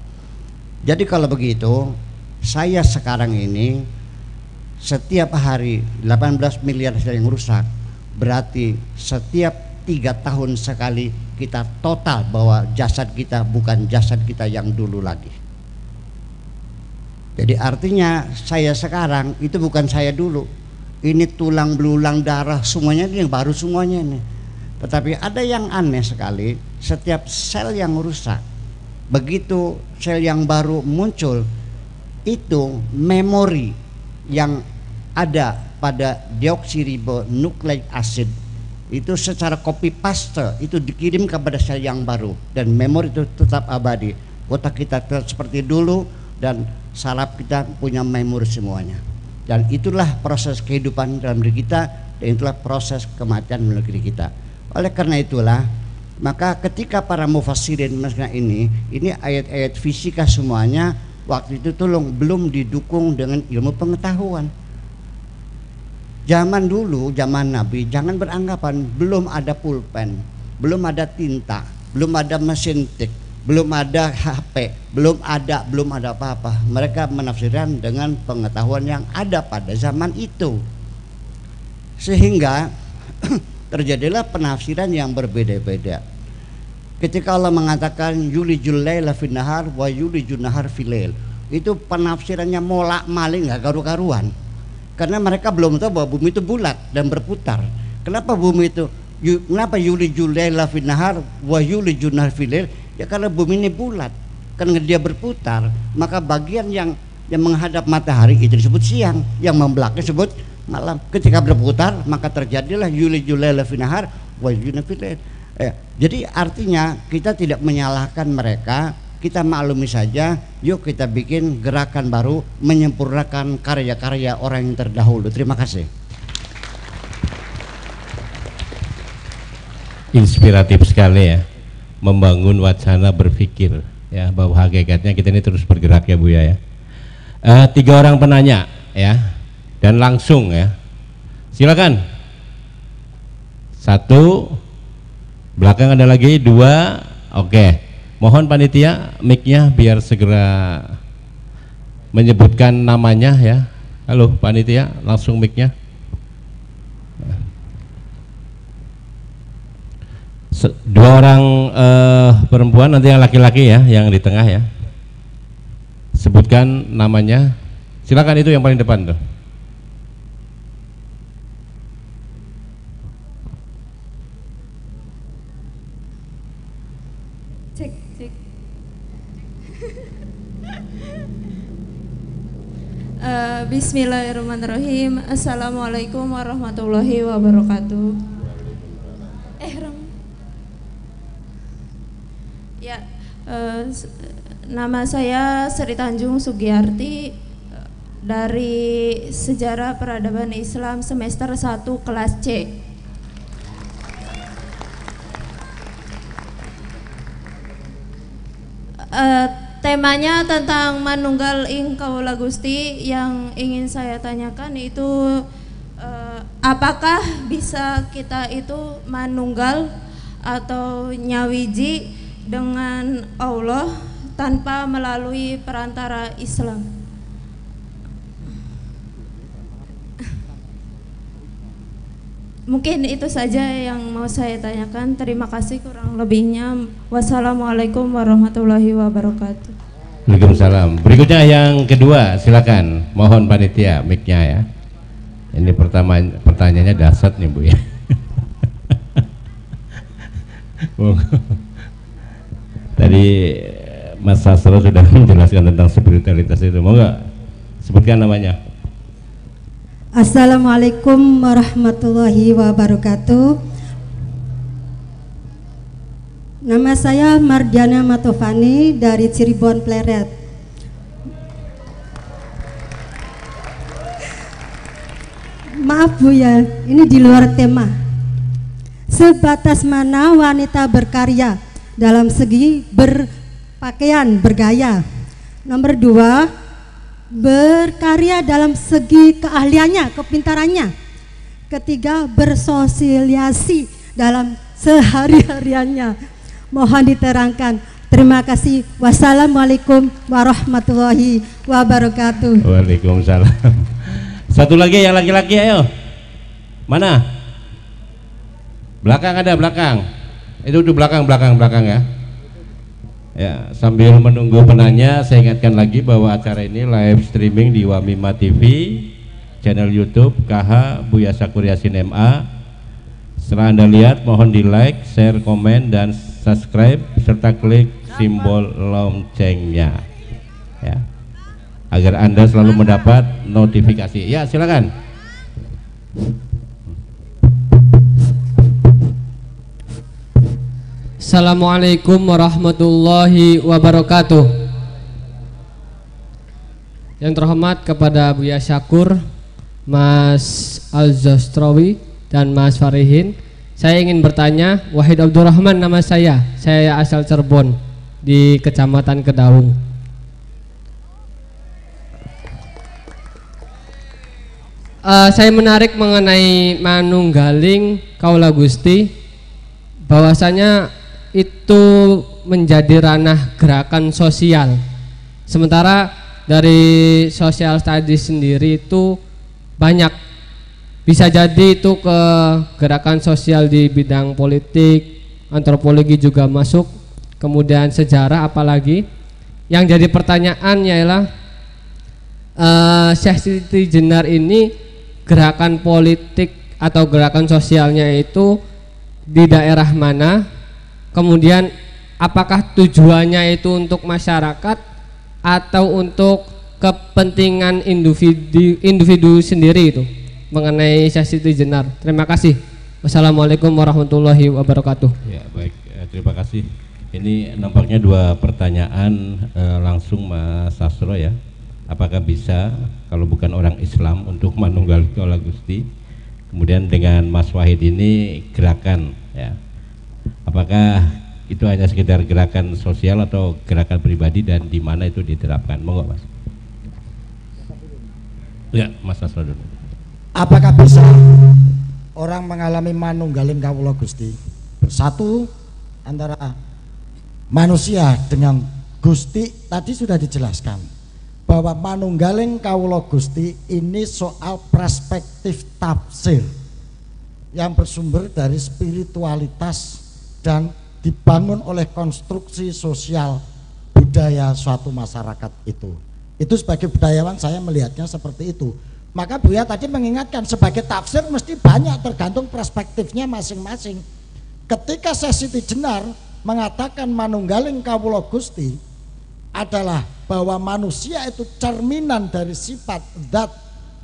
S4: Jadi kalau begitu, saya sekarang ini setiap hari 18 miliar sel yang rusak, berarti setiap 3 tahun sekali kita total bahwa jasad kita bukan jasad kita yang dulu lagi. Jadi artinya saya sekarang itu bukan saya dulu. Ini tulang belulang darah semuanya ini yang baru semuanya ini. Tetapi ada yang aneh sekali, setiap sel yang rusak, begitu sel yang baru muncul, itu memori yang ada pada deoksiribonukleik acid itu secara copy paste itu dikirim kepada sel yang baru dan memori itu tetap abadi. Otak kita tetap seperti dulu dan saraf kita punya memori semuanya. Dan itulah proses kehidupan dalam diri kita dan itulah proses kematian dalam diri kita. Oleh karena itulah maka ketika para mufassirin ini ayat-ayat fisika semuanya waktu itu belum didukung dengan ilmu pengetahuan. Zaman dulu, zaman Nabi, jangan beranggapan belum ada pulpen, belum ada tinta, belum ada mesin tik, belum ada HP, belum ada apa-apa. Mereka menafsirkan dengan pengetahuan yang ada pada zaman itu. Sehingga terjadilah penafsiran yang berbeda-beda. Ketika Allah mengatakan yulijul laila fin nahar wa yulijun nahar fil lail, itu penafsirannya molak-malik enggak karu-karuan. Karena mereka belum tahu bahwa bumi itu bulat dan berputar. Kenapa bumi itu kenapa yulijul laila fin nahar wa yulijun nahar fil lail? Ya karena bumi ini bulat. Karena dia berputar, maka bagian yang menghadap matahari itu disebut siang, yang membelakang disebut malam. Ketika berputar, maka terjadilah yulijul laila fin nahar wa yulijun nahar fil lail. Jadi artinya kita tidak menyalahkan mereka, kita maklumi saja. Yuk kita bikin gerakan baru menyempurnakan karya-karya orang yang terdahulu. Terima kasih.
S1: Inspiratif sekali ya, membangun wacana berpikir ya bahwa hakikatnya kita ini terus bergerak ya Bu ya. 3 orang penanya ya dan langsung ya. Silakan. 1, belakang ada lagi 2, oke. Mohon panitia mic-nya biar segera menyebutkan namanya ya. Halo panitia, langsung mic-nya. 2 orang perempuan, nanti yang laki-laki ya, yang di tengah ya. Sebutkan namanya. Silakan, itu yang paling depan tuh.
S5: Cek. Bismillahirrahmanirrahim. Assalamualaikum warahmatullahi wabarakatuh. Ya, nama saya Sri Tanjung Sugiyarti dari Sejarah Peradaban Islam semester 1 kelas C. Temanya tentang manunggal ing kaula Gusti. Yang ingin saya tanyakan itu apakah bisa kita itu manunggal atau nyawiji dengan Allah tanpa melalui perantara Islam? Mungkin itu saja yang mau saya tanyakan. Terima kasih, kurang lebihnya. Wassalamualaikum warahmatullahi wabarakatuh.
S1: Waalaikumsalam. Berikutnya yang kedua, silakan. Mohon panitia mic-nya ya. Ini pertanyaannya dahsyat nih Bu ya. Tadi Mas Sastro sudah menjelaskan tentang spiritualitas itu. Mau nggak sebutkan namanya?
S6: Assalamualaikum warahmatullahi wabarakatuh. Nama saya Mardiana Matofani dari Cirebon Pleret. Maaf Bu ya, ini di luar tema. Sebatas mana wanita berkarya dalam segi berpakaian, bergaya? Nomor 2, berkarya dalam segi keahliannya, kepintarannya. Ketiga, bersosialisasi dalam sehari-hariannya. Mohon diterangkan. Terima kasih. Wassalamualaikum warahmatullahi wabarakatuh.
S1: Waalaikumsalam. Satu lagi yang laki-laki, ayo. Mana? Belakang ada, belakang. Itu di belakang ya. Ya, sambil menunggu penanya, saya ingatkan lagi bahwa acara ini live streaming di Wamima TV, channel YouTube KH Buya Syakur Yasin MA. Setelah Anda lihat, mohon di like, share, komen, dan subscribe serta klik simbol loncengnya. Ya. agar Anda selalu mendapat notifikasi. Ya, silakan.
S7: Assalamualaikum warahmatullahi wabarakatuh. Yang terhormat kepada Buya Syakur, Mas Al-Zastrowi dan Mas Farihin, saya ingin bertanya. Wahid Abdurrahman nama saya asal Cirebon di Kecamatan Kedaung. Saya menarik mengenai manunggaling Kaula Gusti, bahwasanya itu menjadi ranah gerakan sosial, sementara dari social studies sendiri itu banyak, bisa jadi itu ke gerakan sosial di bidang politik, antropologi juga masuk, kemudian sejarah apalagi. Yang jadi pertanyaan ialah Syekh Siti Jenar ini gerakan politik atau gerakan sosialnya itu di daerah mana, kemudian apakah tujuannya itu untuk masyarakat atau untuk kepentingan individu sendiri itu mengenai Syekh Siti Jenar. Terima kasih. Wassalamualaikum warahmatullahi wabarakatuh.
S1: Ya, baik, terima kasih. Ini nampaknya dua pertanyaan langsung Mas Sastro ya. Apakah bisa kalau bukan orang Islam untuk manunggal Kaula Gusti? Kemudian dengan Mas Wahid ini gerakan ya. Apakah itu hanya sekedar gerakan sosial atau gerakan pribadi dan di mana itu diterapkan? Monggo Mas. Ya, Mas Sastro dulu.
S2: Apakah bisa orang mengalami manunggaling Kawula Gusti, bersatu antara manusia dengan Gusti? Tadi sudah dijelaskan bahwa manunggaling Kawula Gusti ini soal perspektif tafsir yang bersumber dari spiritualitas dan dibangun oleh konstruksi sosial budaya suatu masyarakat itu. Itu sebagai budayawan saya melihatnya seperti itu. Maka Buya tadi mengingatkan sebagai tafsir mesti banyak, tergantung perspektifnya masing-masing. Ketika Syekh Siti Jenar mengatakan manunggaling Kawula Gusti adalah bahwa manusia itu cerminan dari sifat zat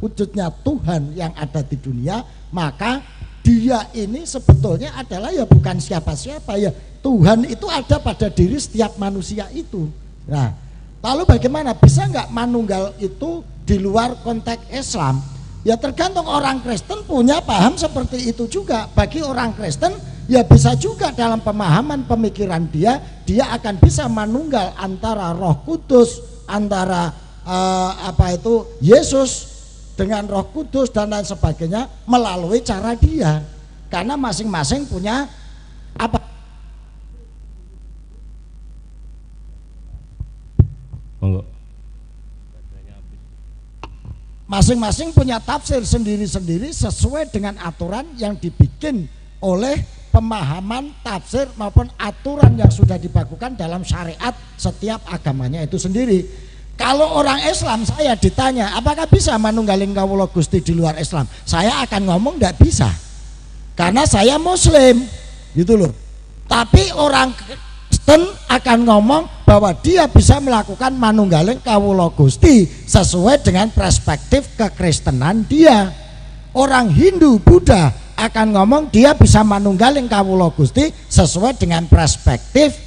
S2: wujudnya Tuhan yang ada di dunia, maka dia ini sebetulnya adalah ya bukan siapa-siapa, ya Tuhan itu ada pada diri setiap manusia itu. Nah, lalu bagaimana bisa nggak manunggal itu di luar konteks Islam? Ya tergantung, orang Kristen punya paham seperti itu juga. Bagi orang Kristen ya bisa juga dalam pemahaman pemikiran dia akan bisa manunggal antara Roh Kudus, antara Yesus dengan Roh Kudus dan lain sebagainya melalui cara dia, karena masing-masing punya apa? Masing-masing punya tafsir sendiri-sendiri sesuai dengan aturan yang dibikin oleh pemahaman tafsir maupun aturan yang sudah dibakukan dalam syariat setiap agamanya itu sendiri. Kalau orang Islam saya ditanya apakah bisa manunggaling Kawula Gusti di luar Islam, saya akan ngomong tidak bisa, karena saya Muslim gitu loh. Tapi orang Kristen akan ngomong bahwa dia bisa melakukan manunggaling Kawula Gusti sesuai dengan perspektif kekristenan dia. Orang Hindu, Buddha akan ngomong dia bisa manunggaling Kawula Gusti sesuai dengan perspektif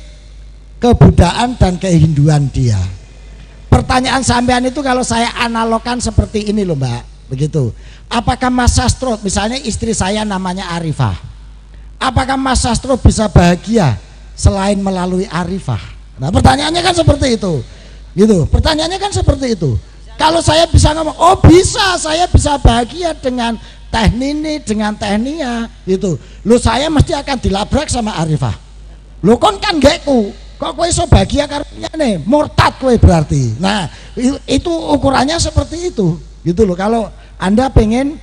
S2: kebudayaan dan kehinduan dia. Pertanyaan sampean itu kalau saya analogkan seperti ini loh Mbak, begitu. Apakah Mas Sastro, misalnya istri saya namanya Arifah, apakah Mas Sastro bisa bahagia selain melalui Arifah? Nah pertanyaannya kan seperti itu, gitu. Pertanyaannya kan seperti itu. Kalau saya bisa ngomong, oh bisa, saya bisa bahagia dengan teh Nini, dengan teh Nia, gitu. Lo saya mesti akan dilabrak sama Arifah. Lo kan gekku, kok kowe iso bahagia karunya nih, murtad kowe berarti. Nah itu ukurannya seperti itu, gitu loh. Kalau Anda pengen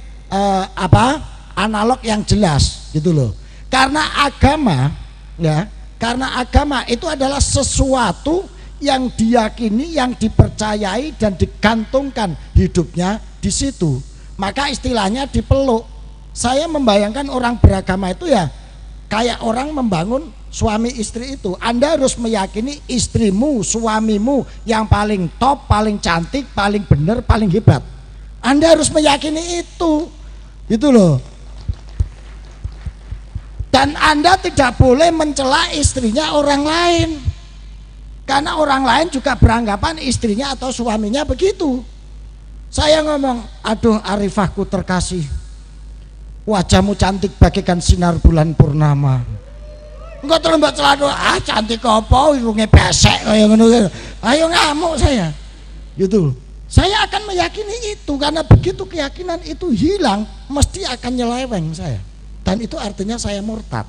S2: analog yang jelas, gitu loh. Karena agama, ya, karena agama itu adalah sesuatu yang diyakini, yang dipercayai dan digantungkan hidupnya di situ. Maka istilahnya dipeluk. Saya membayangkan orang beragama itu ya kayak orang membangun suami istri itu. Anda harus meyakini istrimu, suamimu yang paling top, paling cantik, paling benar, paling hebat. Anda harus meyakini itu. Itu loh. Dan Anda tidak boleh mencela istrinya orang lain. Karena orang lain juga beranggapan istrinya atau suaminya begitu. Saya ngomong, aduh Arifahku terkasih, wajahmu cantik bagaikan sinar bulan purnama. Enggak terlambat celana, cantik apa, irungnya pesek kayak ngono. Ayo ngamuk saya. Gitu. Saya akan meyakini itu, karena begitu keyakinan itu hilang, mesti akan nyeleweng saya. Dan itu artinya saya murtad.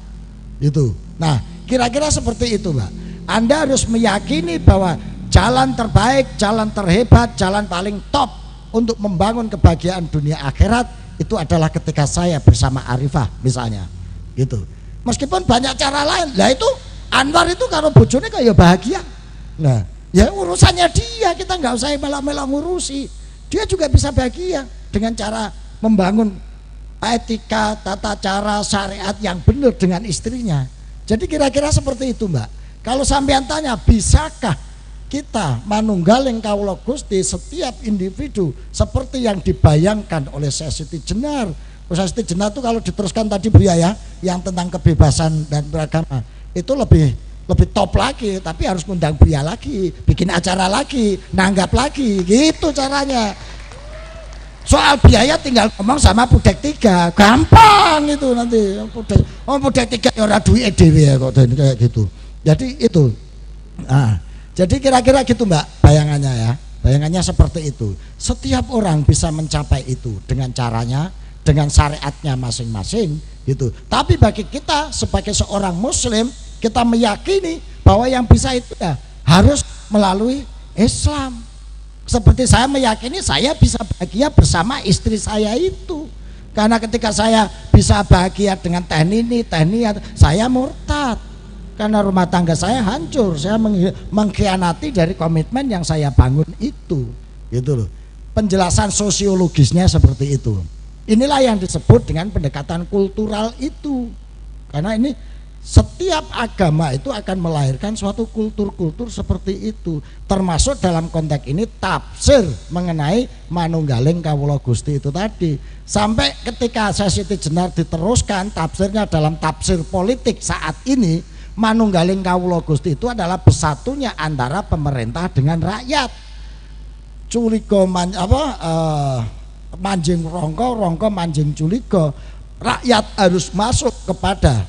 S2: Gitu. Nah, kira-kira seperti itu, Mbak. Anda harus meyakini bahwa jalan terbaik, jalan terhebat, jalan paling top untuk membangun kebahagiaan dunia akhirat itu adalah ketika saya bersama Arifah misalnya, gitu. Meskipun banyak cara lain, lah itu Anwar itu kalau bojone kayak bahagia. Nah, ya urusannya dia, kita nggak usah melak-melak ngurusi. Dia juga bisa bahagia dengan cara membangun etika, tata cara, syariat yang benar dengan istrinya. Jadi kira-kira seperti itu, Mbak. Kalau sampean tanya, bisakah kita manunggaling kawula Gusti setiap individu seperti yang dibayangkan oleh Syekh Siti Jenar. Syekh Siti Jenar itu kalau diteruskan tadi Bu ya, yang tentang kebebasan dan beragama itu lebih top lagi, tapi harus ngundang Buya lagi, bikin acara lagi, nanggap lagi, gitu caranya. Soal biaya tinggal ngomong sama Budek 3, gampang itu nanti. Budek 3 ya ora duwe dhewe ya kok kayak gitu. Jadi itu. Nah, jadi kira-kira gitu Mbak bayangannya ya. Bayangannya seperti itu. Setiap orang bisa mencapai itu dengan caranya, dengan syariatnya masing-masing gitu. Tapi bagi kita sebagai seorang muslim, kita meyakini bahwa yang bisa itu ya harus melalui Islam. Seperti saya meyakini saya bisa bahagia bersama istri saya itu. Karena ketika saya bisa bahagia dengan teknik, saya murtad. Karena rumah tangga saya hancur, saya mengkhianati dari komitmen yang saya bangun itu, gitu loh. Penjelasan sosiologisnya seperti itu. Inilah yang disebut dengan pendekatan kultural itu. Karena ini setiap agama itu akan melahirkan suatu kultur-kultur seperti itu. Termasuk dalam konteks ini tafsir mengenai manunggaling kawula Gusti itu tadi. Sampai ketika Syekh Siti Jenar diteruskan tafsirnya dalam tafsir politik saat ini, manunggaling kawula Gusti itu adalah bersatunya antara pemerintah dengan rakyat. Culika manjing rongko, rongko manjing culika. Rakyat harus masuk kepada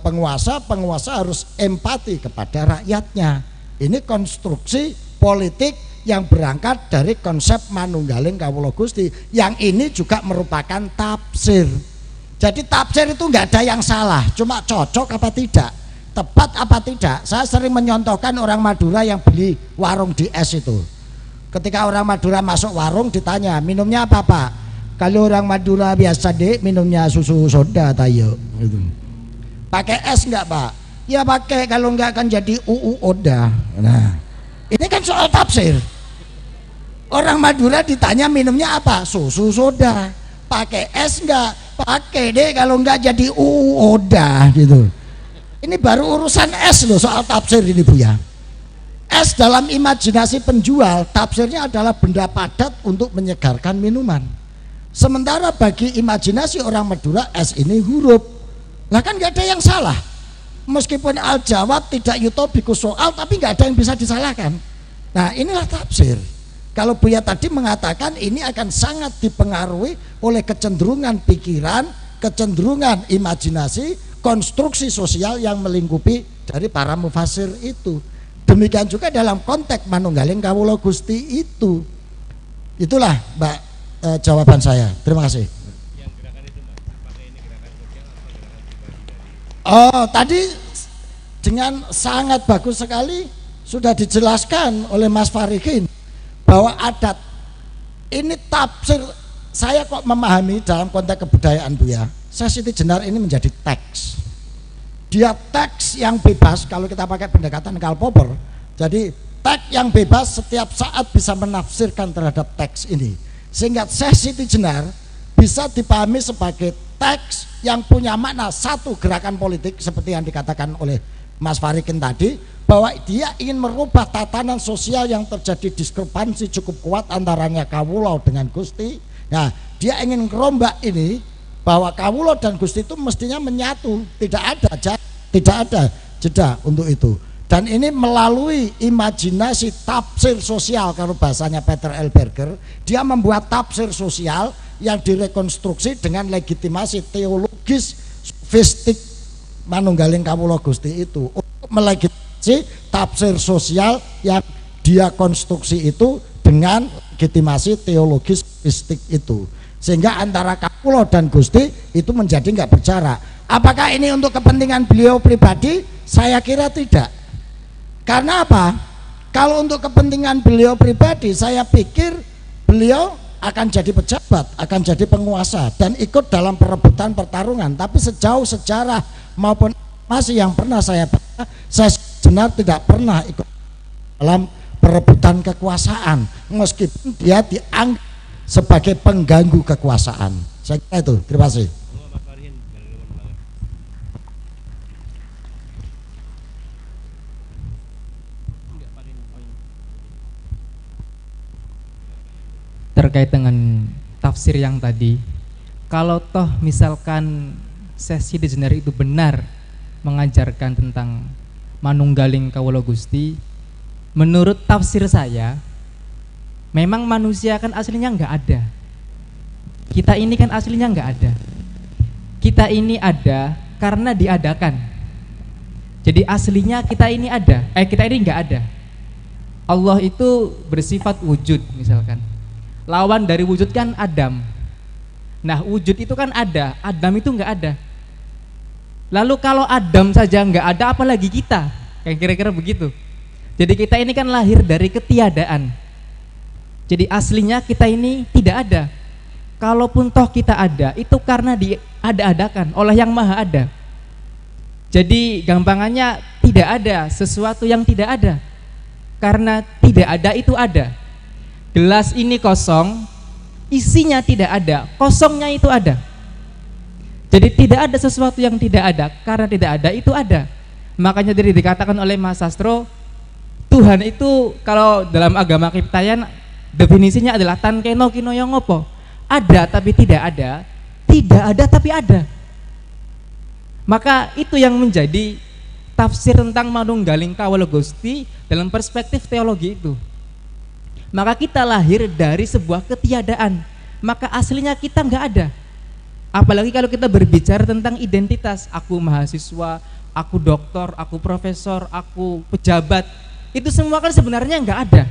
S2: penguasa, penguasa harus empati kepada rakyatnya. Ini konstruksi politik yang berangkat dari konsep manunggaling kawula Gusti. Yang ini juga merupakan tafsir. Jadi tafsir itu nggak ada yang salah, cuma cocok apa tidak, tepat apa tidak. Saya sering menyontohkan orang Madura yang beli warung di es itu. Ketika orang Madura masuk warung ditanya, minumnya apa Pak? Kalau orang Madura biasa dek, minumnya susu soda tayo. Gitu. Pakai es nggak Pak? Ya pakai, kalau nggak akan jadi oda. Nah, ini kan soal tafsir. Orang Madura ditanya minumnya apa? Susu soda. Pakai es nggak? Pakai deh, kalau nggak jadi oda gitu. Ini baru urusan es loh, soal tafsir ini Bu ya. Es dalam imajinasi penjual tafsirnya adalah benda padat untuk menyegarkan minuman. Sementara bagi imajinasi orang Madura es ini huruf. Lah kan nggak ada yang salah. Meskipun al-jawab tidak yutobikus soal, tapi nggak ada yang bisa disalahkan. Nah inilah tafsir. Kalau Buya tadi mengatakan ini akan sangat dipengaruhi oleh kecenderungan pikiran, kecenderungan imajinasi, konstruksi sosial yang melingkupi dari para mufassir itu. Demikian juga dalam konteks manunggaling kawula Gusti itu. Itulah Mbak jawaban saya. Terima kasih. Oh, tadi dengan sangat bagus sekali sudah dijelaskan oleh Mas Farikin bahwa adat ini tafsir. Saya kok memahami dalam konteks kebudayaan Bu ya, Syekh Siti Jenar ini menjadi teks. Dia teks yang bebas kalau kita pakai pendekatan Karl Popper. Jadi teks yang bebas setiap saat bisa menafsirkan terhadap teks ini, sehingga Syekh Siti Jenar bisa dipahami sebagai teks yang punya makna satu gerakan politik seperti yang dikatakan oleh Mas Farikin tadi, bahwa dia ingin merubah tatanan sosial yang terjadi diskrepansi cukup kuat antaranya kawulo dengan Gusti. Nah, dia ingin merombak ini bahwa kawulo dan Gusti itu mestinya menyatu, tidak ada jeda untuk itu. Dan ini melalui imajinasi tafsir sosial, kalau bahasanya Peter L. Berger, dia membuat tafsir sosial yang direkonstruksi dengan legitimasi teologis sofistik manunggaling kawula Gusti itu, untuk melegitimasi tafsir sosial yang dia konstruksi itu dengan legitimasi teologis sofistik itu, sehingga antara kawula dan Gusti itu menjadi nggak berjarak. Apakah ini untuk kepentingan beliau pribadi? Saya kira tidak. Karena apa? Kalau untuk kepentingan beliau pribadi, saya pikir beliau akan jadi pejabat, akan jadi penguasa dan ikut dalam perebutan pertarungan. Tapi sejauh sejarah maupun masih yang pernah saya baca, saya sebenarnya tidak pernah ikut dalam perebutan kekuasaan, meskipun dia dianggap sebagai pengganggu kekuasaan. Saya kira itu. Terima kasih.
S3: Terkait dengan tafsir yang tadi, kalau toh misalkan sesi dejener itu benar mengajarkan tentang manunggaling kawula Gusti, menurut tafsir saya memang manusia kan aslinya nggak ada. Kita ini kan aslinya nggak ada. Kita ini ada karena diadakan. Jadi aslinya kita ini ada, kita ini nggak ada. Allah itu bersifat wujud misalkan. Lawan dari wujud kan Adam. Nah, wujud itu kan ada, Adam itu nggak ada. Lalu kalau Adam saja nggak ada, apalagi kita? Kayak kira-kira begitu. Jadi kita ini kan lahir dari ketiadaan. Jadi aslinya kita ini tidak ada. Kalaupun toh kita ada, itu karena diada-adakan oleh yang maha ada. Jadi gampangannya tidak ada sesuatu yang tidak ada. Karena tidak ada itu ada. Gelas ini kosong, isinya tidak ada, kosongnya itu ada. Jadi tidak ada sesuatu yang tidak ada, karena tidak ada itu ada. Makanya dari dikatakan oleh Mas Sastro, Tuhan itu kalau dalam agama Kiptayan definisinya adalah tan keno kino yang ngopo, ada tapi tidak ada, tidak ada tapi ada. Maka itu yang menjadi tafsir tentang manunggaling kawula Gusti dalam perspektif teologi itu. Maka kita lahir dari sebuah ketiadaan, maka aslinya kita nggak ada. Apalagi kalau kita berbicara tentang identitas, aku mahasiswa, aku doktor, aku profesor, aku pejabat, itu semua kan sebenarnya nggak ada.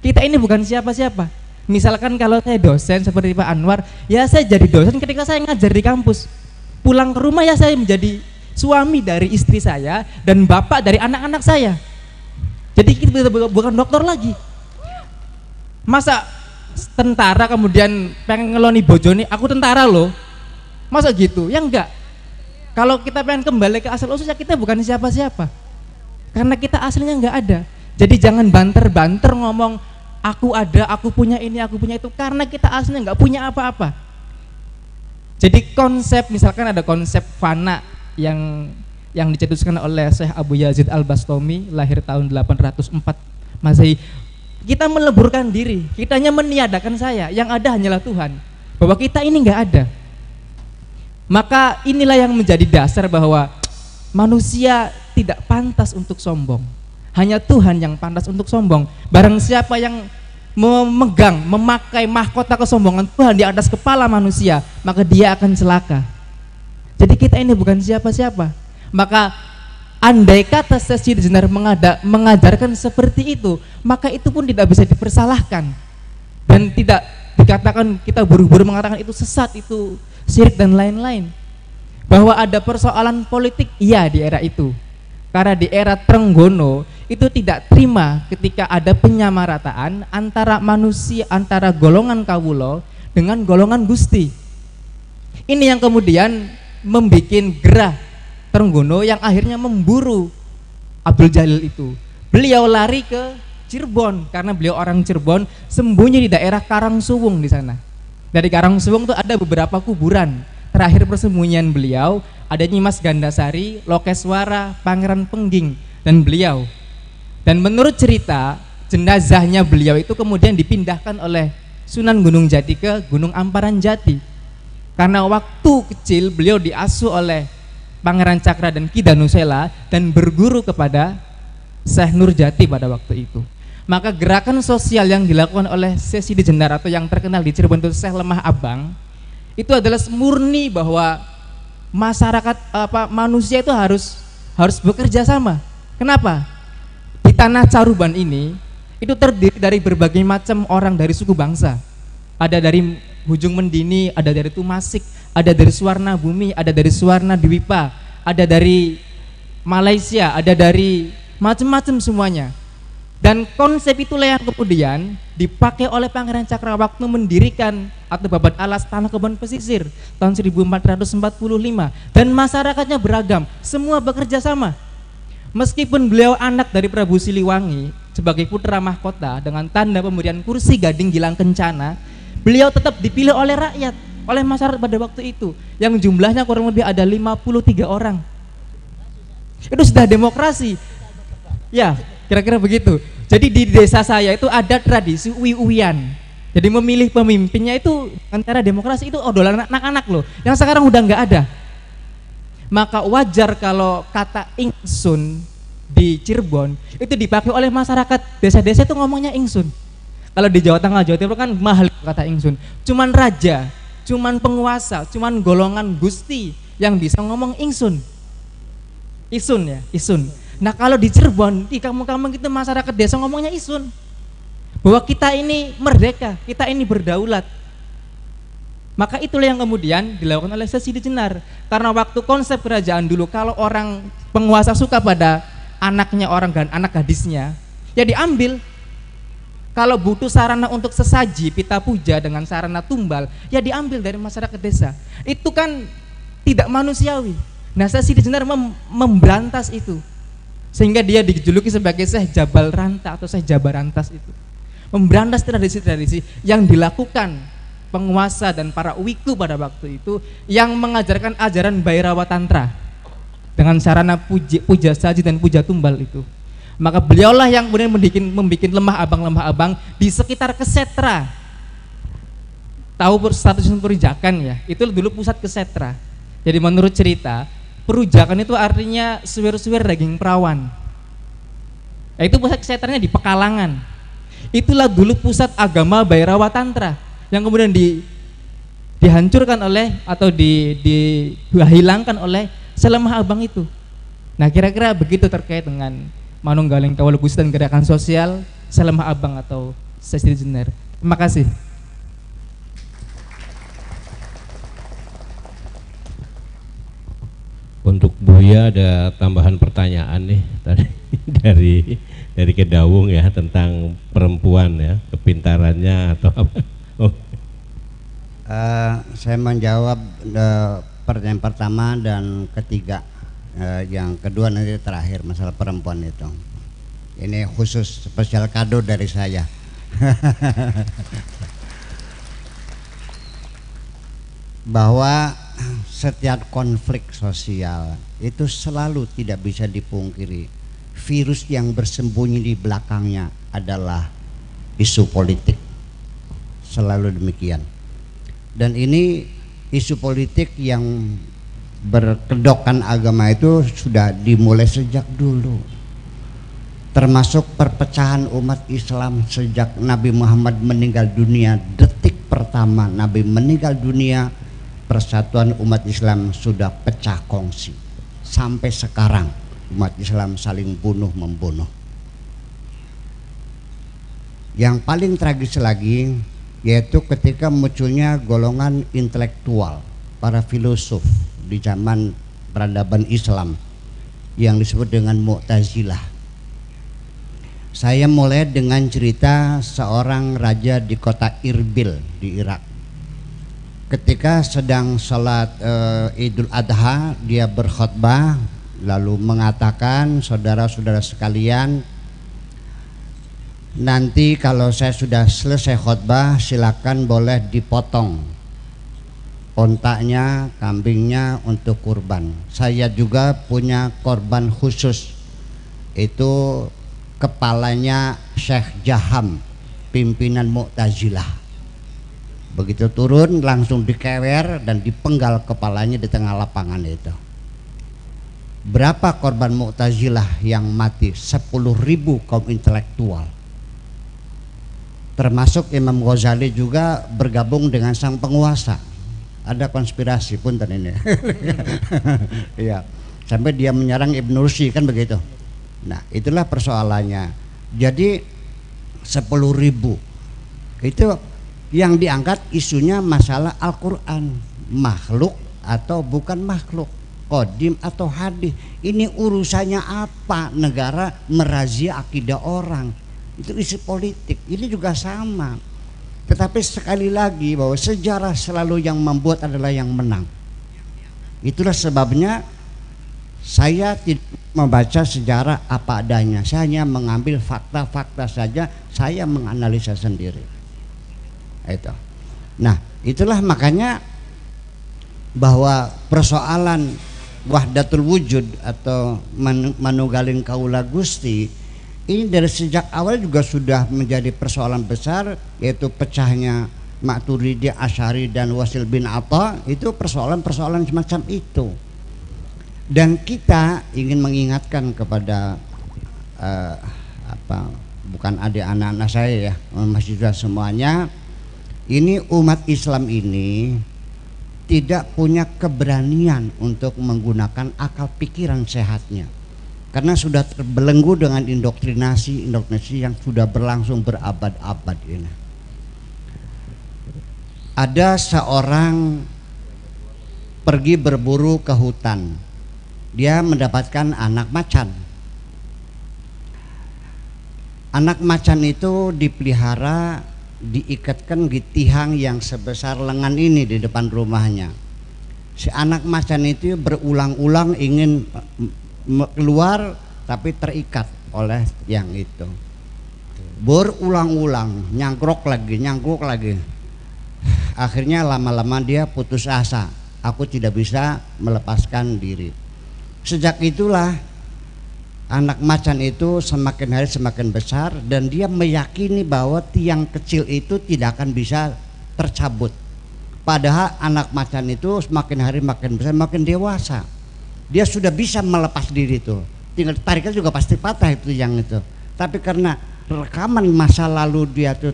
S3: Kita ini bukan siapa-siapa. Misalkan kalau saya dosen seperti Pak Anwar, ya saya jadi dosen ketika saya ngajar di kampus. Pulang ke rumah ya saya menjadi suami dari istri saya dan bapak dari anak-anak saya. Jadi kita bukan dokter lagi. Masa tentara kemudian pengen ngeloni bojone, aku tentara loh, masa gitu? Ya enggak. Kalau kita pengen kembali ke asal usulnya, kita bukan siapa-siapa, karena kita aslinya enggak ada. Jadi jangan banter-banter ngomong aku ada, aku punya ini, aku punya itu, karena kita aslinya enggak punya apa-apa. Jadi konsep, misalkan ada konsep fana yang dicetuskan oleh Syekh Abu Yazid Al-Bastami, lahir tahun 804 Masehi. Kita meleburkan diri, kita hanya meniadakan saya, yang ada hanyalah Tuhan, bahwa kita ini nggak ada. Maka inilah yang menjadi dasar bahwa manusia tidak pantas untuk sombong, hanya Tuhan yang pantas untuk sombong. Barang siapa yang memakai mahkota kesombongan Tuhan di atas kepala manusia, maka dia akan celaka. Jadi kita ini bukan siapa-siapa. Maka andai kata sesi dejener mengajarkan seperti itu, maka itu pun tidak bisa dipersalahkan dan tidak dikatakan kita buru-buru mengatakan itu sesat, itu syirik dan lain-lain. Bahwa ada persoalan politik, iya di era itu, karena di era Trenggono itu tidak terima ketika ada penyamarataan antara manusia, antara golongan kawulo dengan golongan Gusti. Ini yang kemudian membuat gerah Trenggono yang akhirnya memburu Abdul Jalil itu. Beliau lari ke Cirebon karena beliau orang Cirebon, sembunyi di daerah Karangsuwung di sana. Dari Karangsuwung itu ada beberapa kuburan. terakhir persembunyian beliau ada Nyimas Gandasari, Lokeswara, Pangeran Pengging, dan beliau. Dan menurut cerita, jenazahnya beliau itu kemudian dipindahkan oleh Sunan Gunung Jati ke Gunung Amparan Jati. Karena waktu kecil beliau diasuh oleh Pangeran Cakra dan Ki Danusela dan berguru kepada Syekh Nurjati pada waktu itu. Maka gerakan sosial yang dilakukan oleh Syekh Sidi Jenar atau yang terkenal di Cirebon itu Syekh Lemah Abang, itu adalah murni bahwa masyarakat manusia itu harus bekerja sama. Kenapa? Di tanah Caruban ini itu terdiri dari berbagai macam orang dari suku bangsa. Ada dari Hujung Mendini, ada dari Tumasik, ada dari Suwarna Bumi, ada dari Suwarna Dwipa, ada dari Malaysia, ada dari macam-macam semuanya. Dan konsep itulah yang kemudian dipakai oleh Pangeran Cakra waktu mendirikan atau babat alas Tanah Kebon Pesisir tahun 1445, dan masyarakatnya beragam, semua bekerja sama. Meskipun beliau anak dari Prabu Siliwangi sebagai putra mahkota dengan tanda pemberian kursi Gading Gilang Kencana, beliau tetap dipilih oleh rakyat, oleh masyarakat pada waktu itu yang jumlahnya kurang lebih ada 53 orang. Itu sudah demokrasi. Ya, kira-kira begitu. Jadi di desa saya itu ada tradisi uwi-uwian. Jadi memilih pemimpinnya itu antara demokrasi itu odolan anak-anak loh. Yang sekarang udah nggak ada. Maka wajar kalau kata ingsun di Cirebon itu dipakai oleh masyarakat desa-desa itu ngomongnya ingsun. Kalau di Jawa Tengah, Jawa Timur kan mahal kata ingsun. Cuman raja, cuman penguasa, cuman golongan gusti yang bisa ngomong ingsun. Isun ya, isun. Nah kalau di Cirebon, di kampung-kampung itu masyarakat desa ngomongnya isun, bahwa kita ini merdeka, kita ini berdaulat. Maka itulah yang kemudian dilakukan oleh Syekh Sidi Jenar. Karena waktu konsep kerajaan dulu, kalau orang penguasa suka pada anaknya orang dan anak gadisnya, ya diambil. Kalau butuh sarana untuk sesaji, pita puja dengan sarana tumbal, ya diambil dari masyarakat desa. Itu kan tidak manusiawi. Nah Syekh Sidi Jenar memberantas itu. Sehingga dia dijuluki sebagai Syekh Jabal Ranta atau Syekh Jabarantas itu. Memberantas tradisi-tradisi yang dilakukan penguasa dan para wiku pada waktu itu yang mengajarkan ajaran Bhairawa Tantra dengan sarana puja saji dan puja tumbal itu. Maka beliaulah yang kemudian membuat lemah abang di sekitar Kesetra. Tahu stasiun Perujakan ya? Itu dulu pusat Kesetra. Jadi menurut cerita, Perujakan itu artinya suwir-suwir daging perawan. Itu pusat Kesetranya di Pekalangan. Itulah dulu pusat agama Bhairawa Tantra yang kemudian dihancurkan oleh atau dihilangkan oleh Selemah Abang itu. Nah kira-kira begitu terkait dengan Manunggaling Kawula Gusti dan gerakan sosial Selemah Abang atau Syekh Sidi Jenar. Terima kasih.
S1: Untuk Buya ada tambahan pertanyaan nih tadi dari Kedawung ya tentang perempuan ya, kepintarannya atau apa? Oh.
S4: Saya menjawab pertanyaan pertama dan ketiga. Yang kedua nanti terakhir masalah perempuan itu. Ini khusus spesial kado dari saya. Bahwa setiap konflik sosial itu selalu tidak bisa dipungkiri, virus yang bersembunyi di belakangnya adalah isu politik. Selalu demikian. Dan ini isu politik yang berkedokkan agama itu sudah dimulai sejak dulu, termasuk perpecahan umat Islam sejak Nabi Muhammad meninggal dunia. Detik pertama Nabi meninggal dunia, persatuan umat Islam sudah pecah kongsi. Sampai sekarang umat Islam saling bunuh-membunuh. Yang paling tragis lagi yaitu ketika munculnya golongan intelektual, para filosof di zaman peradaban Islam yang disebut dengan Mu'tazilah. Saya mulai dengan cerita seorang raja di kota Irbil di Irak. Ketika sedang sholat Idul Adha, dia berkhutbah lalu mengatakan, saudara-saudara sekalian, nanti kalau saya sudah selesai khutbah silakan boleh dipotong ontaknya, kambingnya untuk kurban. Saya juga punya korban khusus, itu kepalanya Syekh Jaham, pimpinan Mu'tazilah. Begitu turun langsung dikewer dan dipenggal kepalanya di tengah lapangan itu. Berapa korban Mu'tazilah yang mati? 10.000 kaum intelektual. Termasuk Imam Ghazali juga bergabung dengan sang penguasa. Ada konspirasi pun ini. Iya. Sampai dia menyerang Ibn Rushd kan begitu. Nah, itulah persoalannya. Jadi 10.000 itu yang diangkat isunya masalah Al-Quran, makhluk atau bukan makhluk, qadim atau hadis. Ini urusannya apa? Negara merazia akidah orang, itu isu politik. Ini juga sama. Tetapi sekali lagi bahwa sejarah selalu yang membuat adalah yang menang. Itulah sebabnya saya tidak membaca sejarah apa adanya. Saya hanya mengambil fakta-fakta saja, saya menganalisa sendiri. Itu. Nah, itulah makanya bahwa persoalan wahdatul wujud atau manunggaling kaula Gusti ini dari sejak awal juga sudah menjadi persoalan besar, yaitu pecahnya Maturidi, Asy'ari dan Wasil bin Atha. Itu persoalan-persoalan semacam itu. Dan kita ingin mengingatkan kepada bukan adik anak-anak saya ya, mahasiswa semuanya, ini umat Islam ini tidak punya keberanian untuk menggunakan akal pikiran sehatnya, karena sudah terbelenggu dengan indoktrinasi yang sudah berlangsung berabad-abad ini. Ada seorang pergi berburu ke hutan, dia mendapatkan anak macan. Anak macan itu dipelihara, diikatkan di tiang yang sebesar lengan ini di depan rumahnya. Si anak macan itu berulang-ulang ingin keluar tapi terikat oleh tiang itu. Berulang-ulang, nyangkruk lagi. Akhirnya lama-lama dia putus asa, aku tidak bisa melepaskan diri. Sejak itulah anak macan itu semakin hari semakin besar, dan dia meyakini bahwa tiang kecil itu tidak akan bisa tercabut. Padahal anak macan itu semakin hari makin besar, makin dewasa. Dia sudah bisa melepas diri itu, tinggal tariknya juga pasti patah itu tiang itu. Tapi karena rekaman masa lalu dia tuh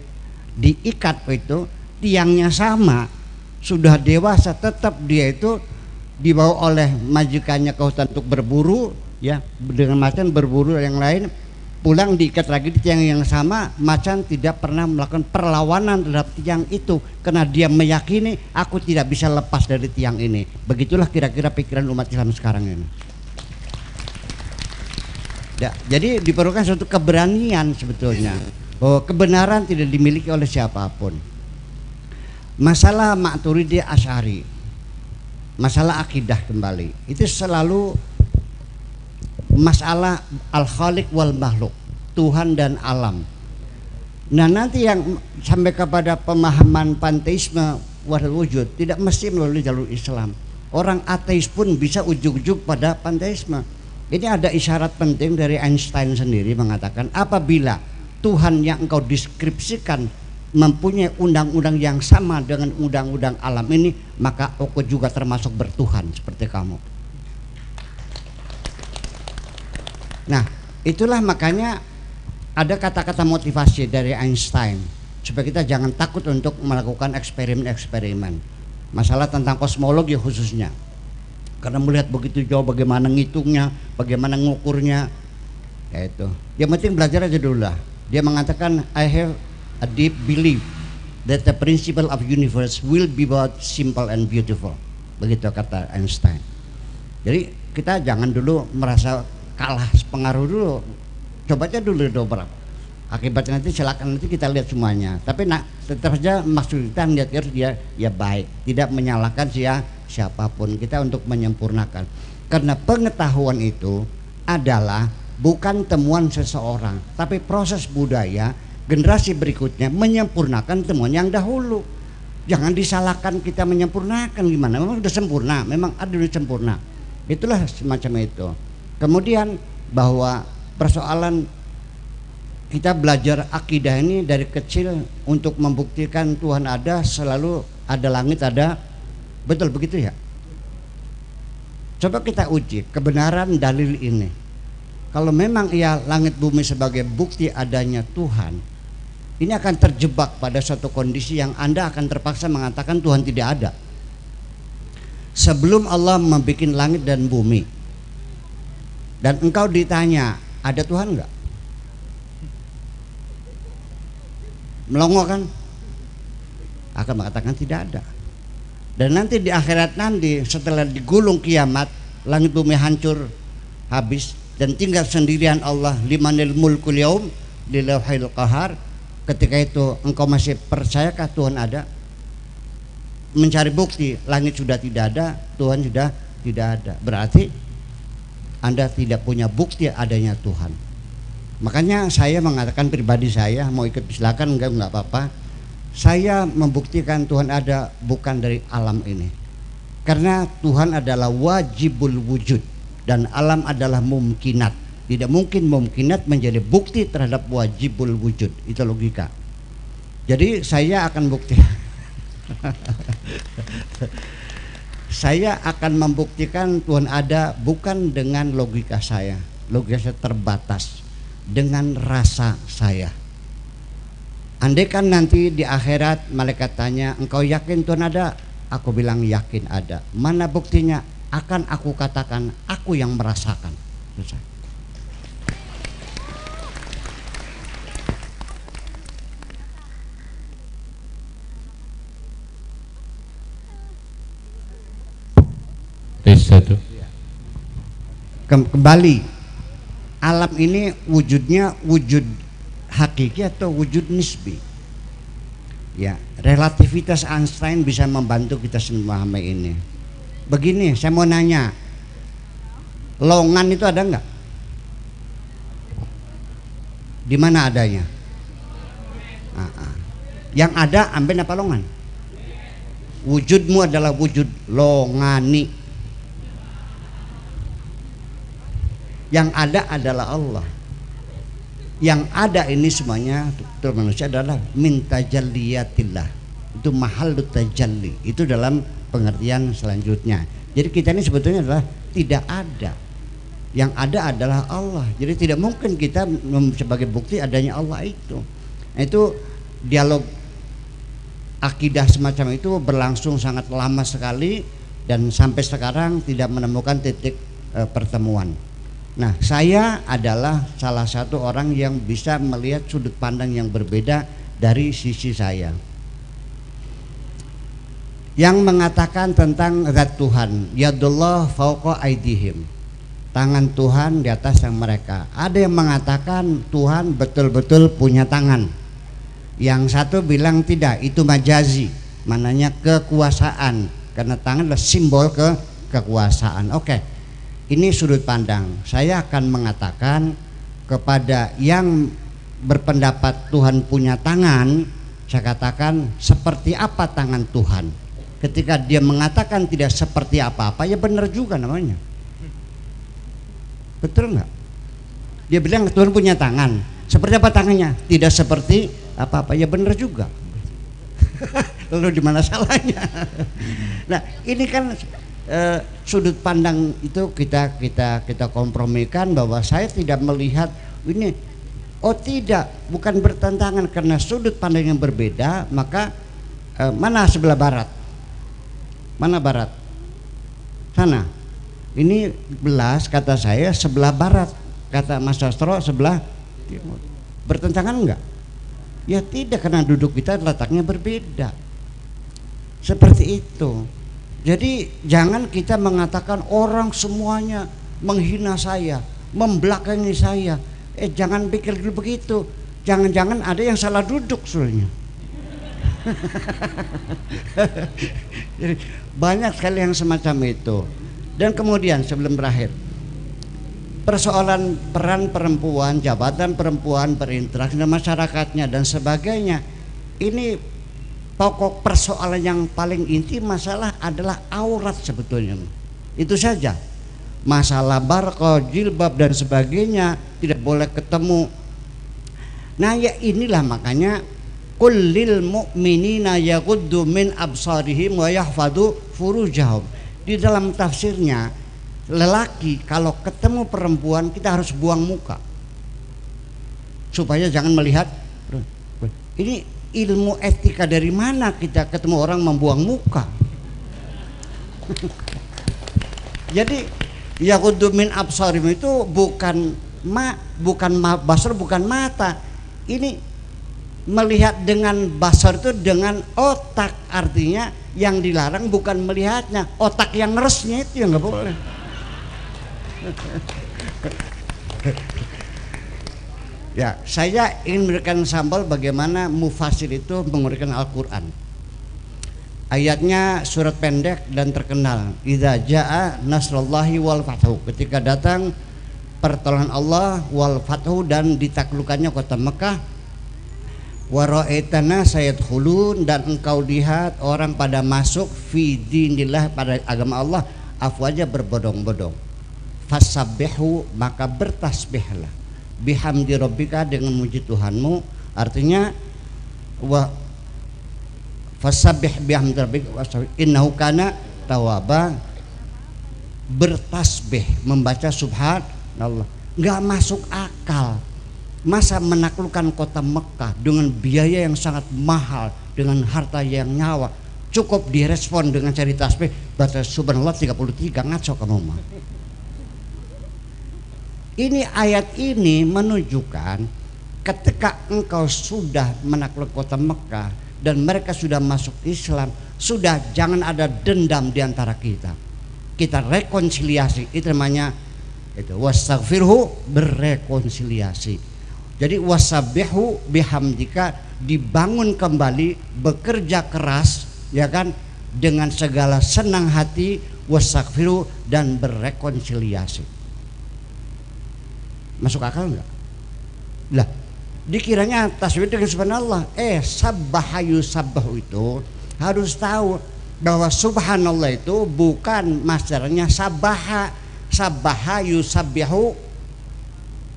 S4: diikat itu, tiangnya sama, sudah dewasa, tetap dia itu dibawa oleh majikannya ke hutan untuk berburu, ya, dengan macan berburu yang lain, pulang diikat lagi di tiang yang sama. Macan tidak pernah melakukan perlawanan terhadap tiang itu karena dia meyakini aku tidak bisa lepas dari tiang ini. Begitulah kira-kira pikiran umat Islam sekarang ini. Ya, jadi diperlukan suatu keberanian sebetulnya bahwa kebenaran tidak dimiliki oleh siapapun. Masalah Maturidi, Asy'ari, masalah akidah kembali, itu selalu masalah al-khaliq wal makhluk, Tuhan dan alam. Nah, nanti yang sampai kepada pemahaman panteisme wahdatul wujud tidak mesti melalui jalur Islam. Orang ateis pun bisa ujug-ujug pada panteisme. Ini ada isyarat penting dari Einstein sendiri mengatakan, apabila Tuhan yang engkau deskripsikan mempunyai undang-undang yang sama dengan undang-undang alam ini, maka aku juga termasuk bertuhan seperti kamu. Nah, itulah makanya ada kata-kata motivasi dari Einstein supaya kita jangan takut untuk melakukan eksperimen-eksperimen masalah tentang kosmologi khususnya, karena melihat begitu jauh bagaimana ngitungnya, bagaimana ngukurnya, yaitu yang penting belajar aja dulu lah. Dia mengatakan, I have a deep belief that the principle of universe will be both simple and beautiful. Begitu kata Einstein. Jadi kita jangan dulu merasa kalah pengaruh dulu, coba aja dulu dobrak. Akibatnya nanti silakan, nanti kita lihat semuanya. Tapi tetap saja maksud kita lihat dia ya baik, tidak menyalahkan siapapun. Kita untuk menyempurnakan, karena pengetahuan itu adalah bukan temuan seseorang, tapi proses budaya generasi berikutnya menyempurnakan temuan yang dahulu. Jangan disalahkan kita menyempurnakan gimana, memang sudah sempurna, memang ada yang sempurna. Itulah semacam itu. Kemudian bahwa persoalan kita belajar akidah ini dari kecil untuk membuktikan Tuhan ada, selalu ada langit, ada, betul begitu ya? Coba kita uji kebenaran dalil ini. Kalau memang ia langit bumi sebagai bukti adanya Tuhan, ini akan terjebak pada suatu kondisi yang Anda akan terpaksa mengatakan Tuhan tidak ada. Sebelum Allah membuat langit dan bumi, dan engkau ditanya, ada Tuhan enggak? Melongo kan? Akan mengatakan tidak ada. Dan nanti di akhirat nanti, setelah digulung kiamat, langit bumi hancur habis dan tinggal sendirian Allah, limanil mulkul yaum lillahil qahar. Ketika itu engkau masih percayakah Tuhan ada? Mencari bukti, langit sudah tidak ada, Tuhan sudah tidak ada. Berarti Anda tidak punya bukti adanya Tuhan. Makanya saya mengatakan pribadi saya, mau ikut silakan, enggak apa-apa. Saya membuktikan Tuhan ada bukan dari alam ini. Karena Tuhan adalah wajibul wujud dan alam adalah mumkinat. Tidak mungkin mumkinat menjadi bukti terhadap wajibul wujud. Itu logika. Jadi saya akan bukti. Saya akan membuktikan Tuhan ada bukan dengan logika saya. Logika saya terbatas dengan rasa saya. Andai kan nanti di akhirat malaikat tanya, engkau yakin Tuhan ada? Aku bilang yakin ada. Mana buktinya? Akan aku katakan, aku yang merasakan. Selesai. Kembali, alam ini wujudnya wujud hakiki atau wujud nisbi? Ya, relativitas Einstein bisa membantu kita memahami ini. Begini, saya mau nanya, lowongan itu ada nggak? Di mana adanya? Yang ada amben apa longan? Wujudmu adalah wujud longani. Yang ada adalah Allah. Yang ada ini semuanya betul manusia adalah min tajalliyatillah. Itu mahallut tajalli. Itu dalam pengertian selanjutnya. Jadi kita ini sebetulnya adalah tidak ada. Yang ada adalah Allah. Jadi tidak mungkin kita sebagai bukti adanya Allah itu. Nah, itu dialog akidah semacam itu berlangsung sangat lama sekali dan sampai sekarang tidak menemukan titik pertemuan. Nah, saya adalah salah satu orang yang bisa melihat sudut pandang yang berbeda dari sisi saya. Yang mengatakan tentang zat Tuhan, yadullah fauqa aidihim. Tangan Tuhan di atas yang mereka. Ada yang mengatakan Tuhan betul-betul punya tangan. Yang satu bilang tidak, itu majazi, mananya kekuasaan. Karena tangan adalah simbol kekuasaan. Oke. Ini sudut pandang. Saya akan mengatakan kepada yang berpendapat Tuhan punya tangan, saya katakan seperti apa tangan Tuhan. Ketika dia mengatakan tidak seperti apa-apa, ya benar juga namanya. Betul nggak? Dia bilang Tuhan punya tangan. Seperti apa tangannya? Tidak seperti apa-apa, ya benar juga. Lalu di mana salahnya? Nah, ini kan sudut pandang itu kita kompromikan bahwa saya tidak melihat ini, oh tidak, bukan bertentangan karena sudut pandang yang berbeda. Maka mana sebelah barat? Mana barat? Sana. Ini belas kata saya sebelah barat, kata Mas Sastro sebelah timur. Bertentangan enggak? Ya tidak, karena duduk kita letaknya berbeda. Seperti itu. Jadi jangan kita mengatakan orang semuanya menghina saya, membelakangi saya. Jangan pikir dulu begitu. Jangan-jangan ada yang salah duduk sebenarnya. Jadi banyak sekali yang semacam itu. Dan kemudian sebelum berakhir, persoalan peran perempuan, jabatan perempuan berinteraksi dengan masyarakatnya dan sebagainya, ini pokok persoalan yang paling inti masalah adalah aurat sebetulnya. Itu saja. Masalah barqah, jilbab dan sebagainya tidak boleh ketemu. Nah ya inilah makanya qul lil mu'minina yaghuddu min absarihim wa yahfadhu furujahum. Di dalam tafsirnya, lelaki kalau ketemu perempuan kita harus buang muka supaya jangan melihat. Ini ilmu etika dari mana kita ketemu orang membuang muka? Jadi yaghuddu min absarihim itu bukan basar, bukan mata. Ini melihat dengan basar itu dengan otak, artinya yang dilarang bukan melihatnya, otak yang ngeresnya itu yang nggak boleh. Ya, saya ingin memberikan sampel bagaimana mufasir itu menguraikan Al-Quran. Ayatnya surat pendek dan terkenal. Idza jaa nasrullahi wal fathu. Ketika datang pertolongan Allah wal fathu dan ditaklukannya kota Mekah. Wa ra'aitana sayadkhulun, dan engkau lihat orang pada masuk fi dinillah, pada agama Allah, afwaja berbodong-bodong. Fasabbihu, maka bertasbihlah, bihamdi rabbika, dengan muji Tuhanmu. Artinya wa fasabbih bihamdi rabbika innahu kana tawwaba. Bertasbih, membaca subhanallah. Enggak masuk akal. Masa menaklukkan kota Mekah dengan biaya yang sangat mahal, dengan harta yang nyawa, cukup direspon dengan cari tasbih baca subhanallah 33, ngaco kamu mah. Ini ayat ini menunjukkan ketika engkau sudah menakluk kota Mekah dan mereka sudah masuk Islam, sudah jangan ada dendam di antara kita. Kita rekonsiliasi, itu namanya itu wastaghfirhu, berrekonsiliasi. Jadi wasabbihu bihamdika, dibangun kembali, bekerja keras, ya kan, dengan segala senang hati, wastaghfiru, dan berrekonsiliasi. Masuk akal enggak? Lah, dikiranya tasbih dengan subhanallah. Sabbaha yusabbahu itu harus tahu bahwa subhanallah itu bukan masdarnya sabbaha. Sabbaha yusabbihu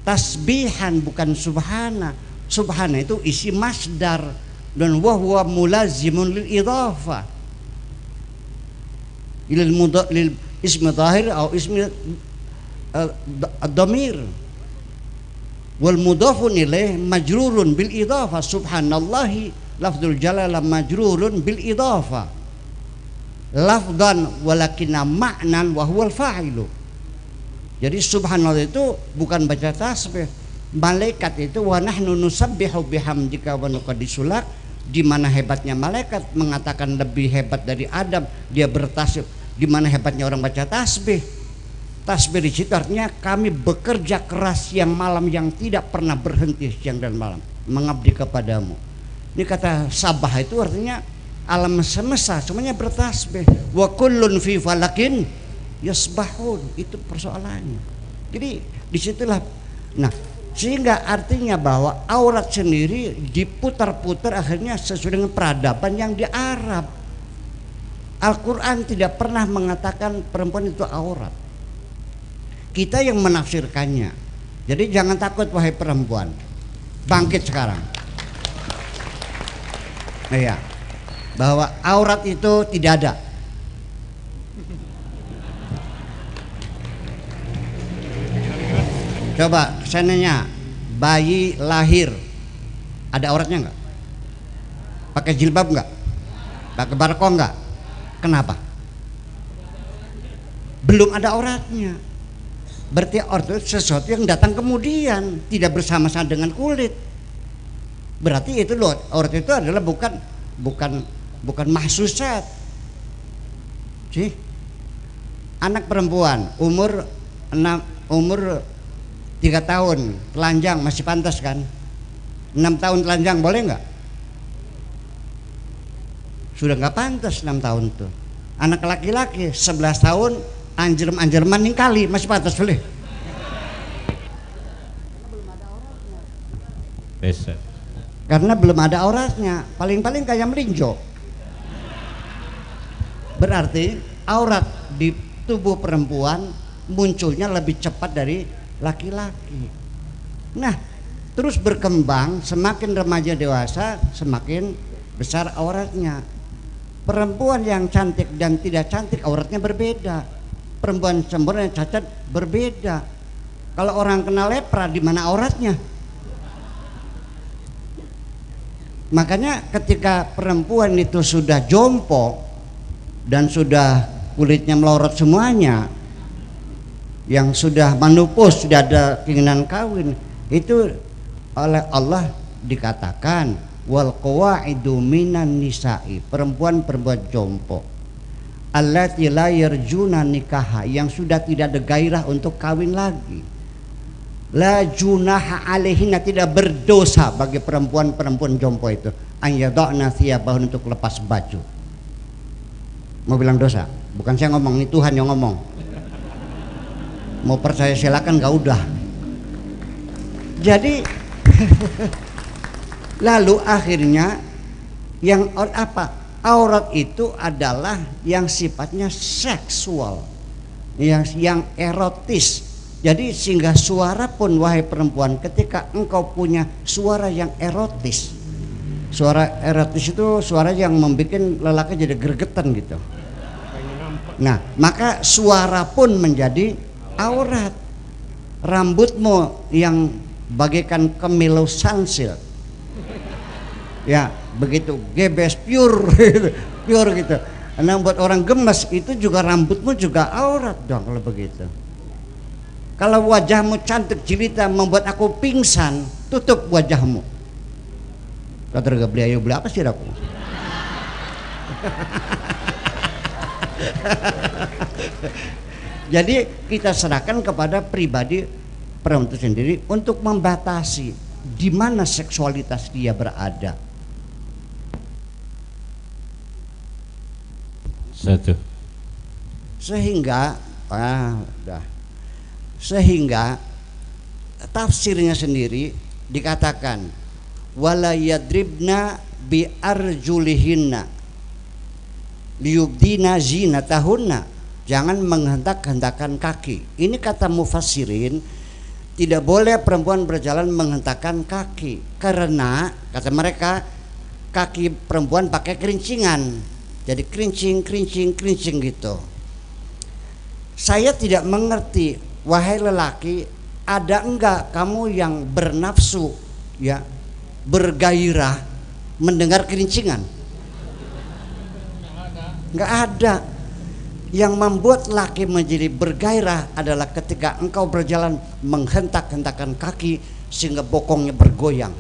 S4: tasbihan, bukan subhana. Subhana itu isi masdar, dan wahwa mulazimun lil idhafa lil ismi dhahir atau ismi ad-dhamir, wal mudhafun ilaih majrurun bil idhafa. Subhanallahi lafdzul jalalah majrurun bil idhafa lafdan walakinna ma'nan wa huwal fa'ilu. Jadi subhanallah itu bukan baca tasbih. Malaikat itu wa nahnu nusabbihu bihamdika wa nuqaddisu lak. Di mana hebatnya malaikat mengatakan lebih hebat dari Adam, dia bertasbih. Di mana hebatnya orang baca tasbih? Tasbih di situ artinya kami bekerja keras siang malam yang tidak pernah berhenti, siang dan malam mengabdi kepadamu. Ini kata sabah itu artinya alam semesta semuanya bertasbih. Wa kullun fi falakin yasbahun, itu persoalannya. Jadi disitulah, nah sehingga artinya bahwa aurat sendiri diputar-putar akhirnya sesuai dengan peradaban yang di Arab. Al-Quran tidak pernah mengatakan perempuan itu aurat. Kita yang menafsirkannya. Jadi jangan takut wahai perempuan, bangkit sekarang. Nah ya, bahwa aurat itu tidak ada. Coba saya nanya, bayi lahir ada auratnya enggak? Pakai jilbab enggak? Pakai barko enggak? Kenapa? Belum ada auratnya. Berarti aurat itu sesuatu yang datang kemudian, tidak bersama-sama dengan kulit. Berarti itu loh, aurat itu adalah bukan mahsusat. Sih, anak perempuan umur 3 tahun telanjang masih pantas kan? 6 tahun telanjang boleh nggak? Sudah nggak pantas 6 tahun tuh. Anak laki-laki 11 tahun anjerman yang kali masih pantas boleh? Karena belum ada auratnya. Paling-paling kayak melinjo. Berarti aurat di tubuh perempuan munculnya lebih cepat dari laki-laki. Nah, terus berkembang, semakin remaja dewasa semakin besar auratnya. Perempuan yang cantik dan tidak cantik auratnya berbeda. Perempuan sempurna yang cacat berbeda. Kalau orang kena lepra, di mana auratnya? Makanya ketika perempuan itu sudah jompo dan sudah kulitnya melorot semuanya, yang sudah menopause, sudah ada keinginan kawin, itu oleh Allah dikatakan wal qawaidu minan nisa'i, perempuan-perempuan jompo, allati la yarjuna nikaha, yang sudah tidak ada gairah untuk kawin lagi. La junaha alaihinna, tidak berdosa bagi perempuan-perempuan jompo itu an yada'na thiyabahun, untuk lepas baju. Mau bilang dosa? Bukan saya ngomong, ini Tuhan yang ngomong. Mau percaya silakan, gak udah. Jadi lalu akhirnya yang apa? Aurat itu adalah yang sifatnya seksual, yang erotis. Jadi sehingga suara pun, wahai perempuan, ketika engkau punya suara yang erotis, suara erotis itu suara yang membuat lelaki jadi gregetan gitu. Nah, maka suara pun menjadi aurat. Rambutmu yang bagaikan kemilau sansil, ya begitu gebes, pure pure gitu. Nah, buat orang gemes itu juga rambutmu juga aurat dong kalau begitu. Kalau wajahmu cantik jelita membuat aku pingsan, tutup wajahmu. Kata gak beli, ayo beli apa sih aku? Jadi kita serahkan kepada pribadi perempuan itu sendiri untuk membatasi di mana seksualitas dia berada.
S1: Satu.
S4: Sehingga tafsirnya sendiri dikatakan wala yadribna bi arjulihinna liyubdina zinatahunna, jangan menghentak-hentakan kaki. Ini kata mufassirin, tidak boleh perempuan berjalan menghentakkan kaki karena kata mereka kaki perempuan pakai kerincingan, jadi kerincing gitu. Saya tidak mengerti, wahai lelaki, ada enggak kamu yang bernafsu, ya, bergairah mendengar kerincingan? Enggak ada. Yang membuat laki menjadi bergairah adalah ketika engkau berjalan menghentak-hentakan kaki sehingga bokongnya bergoyang.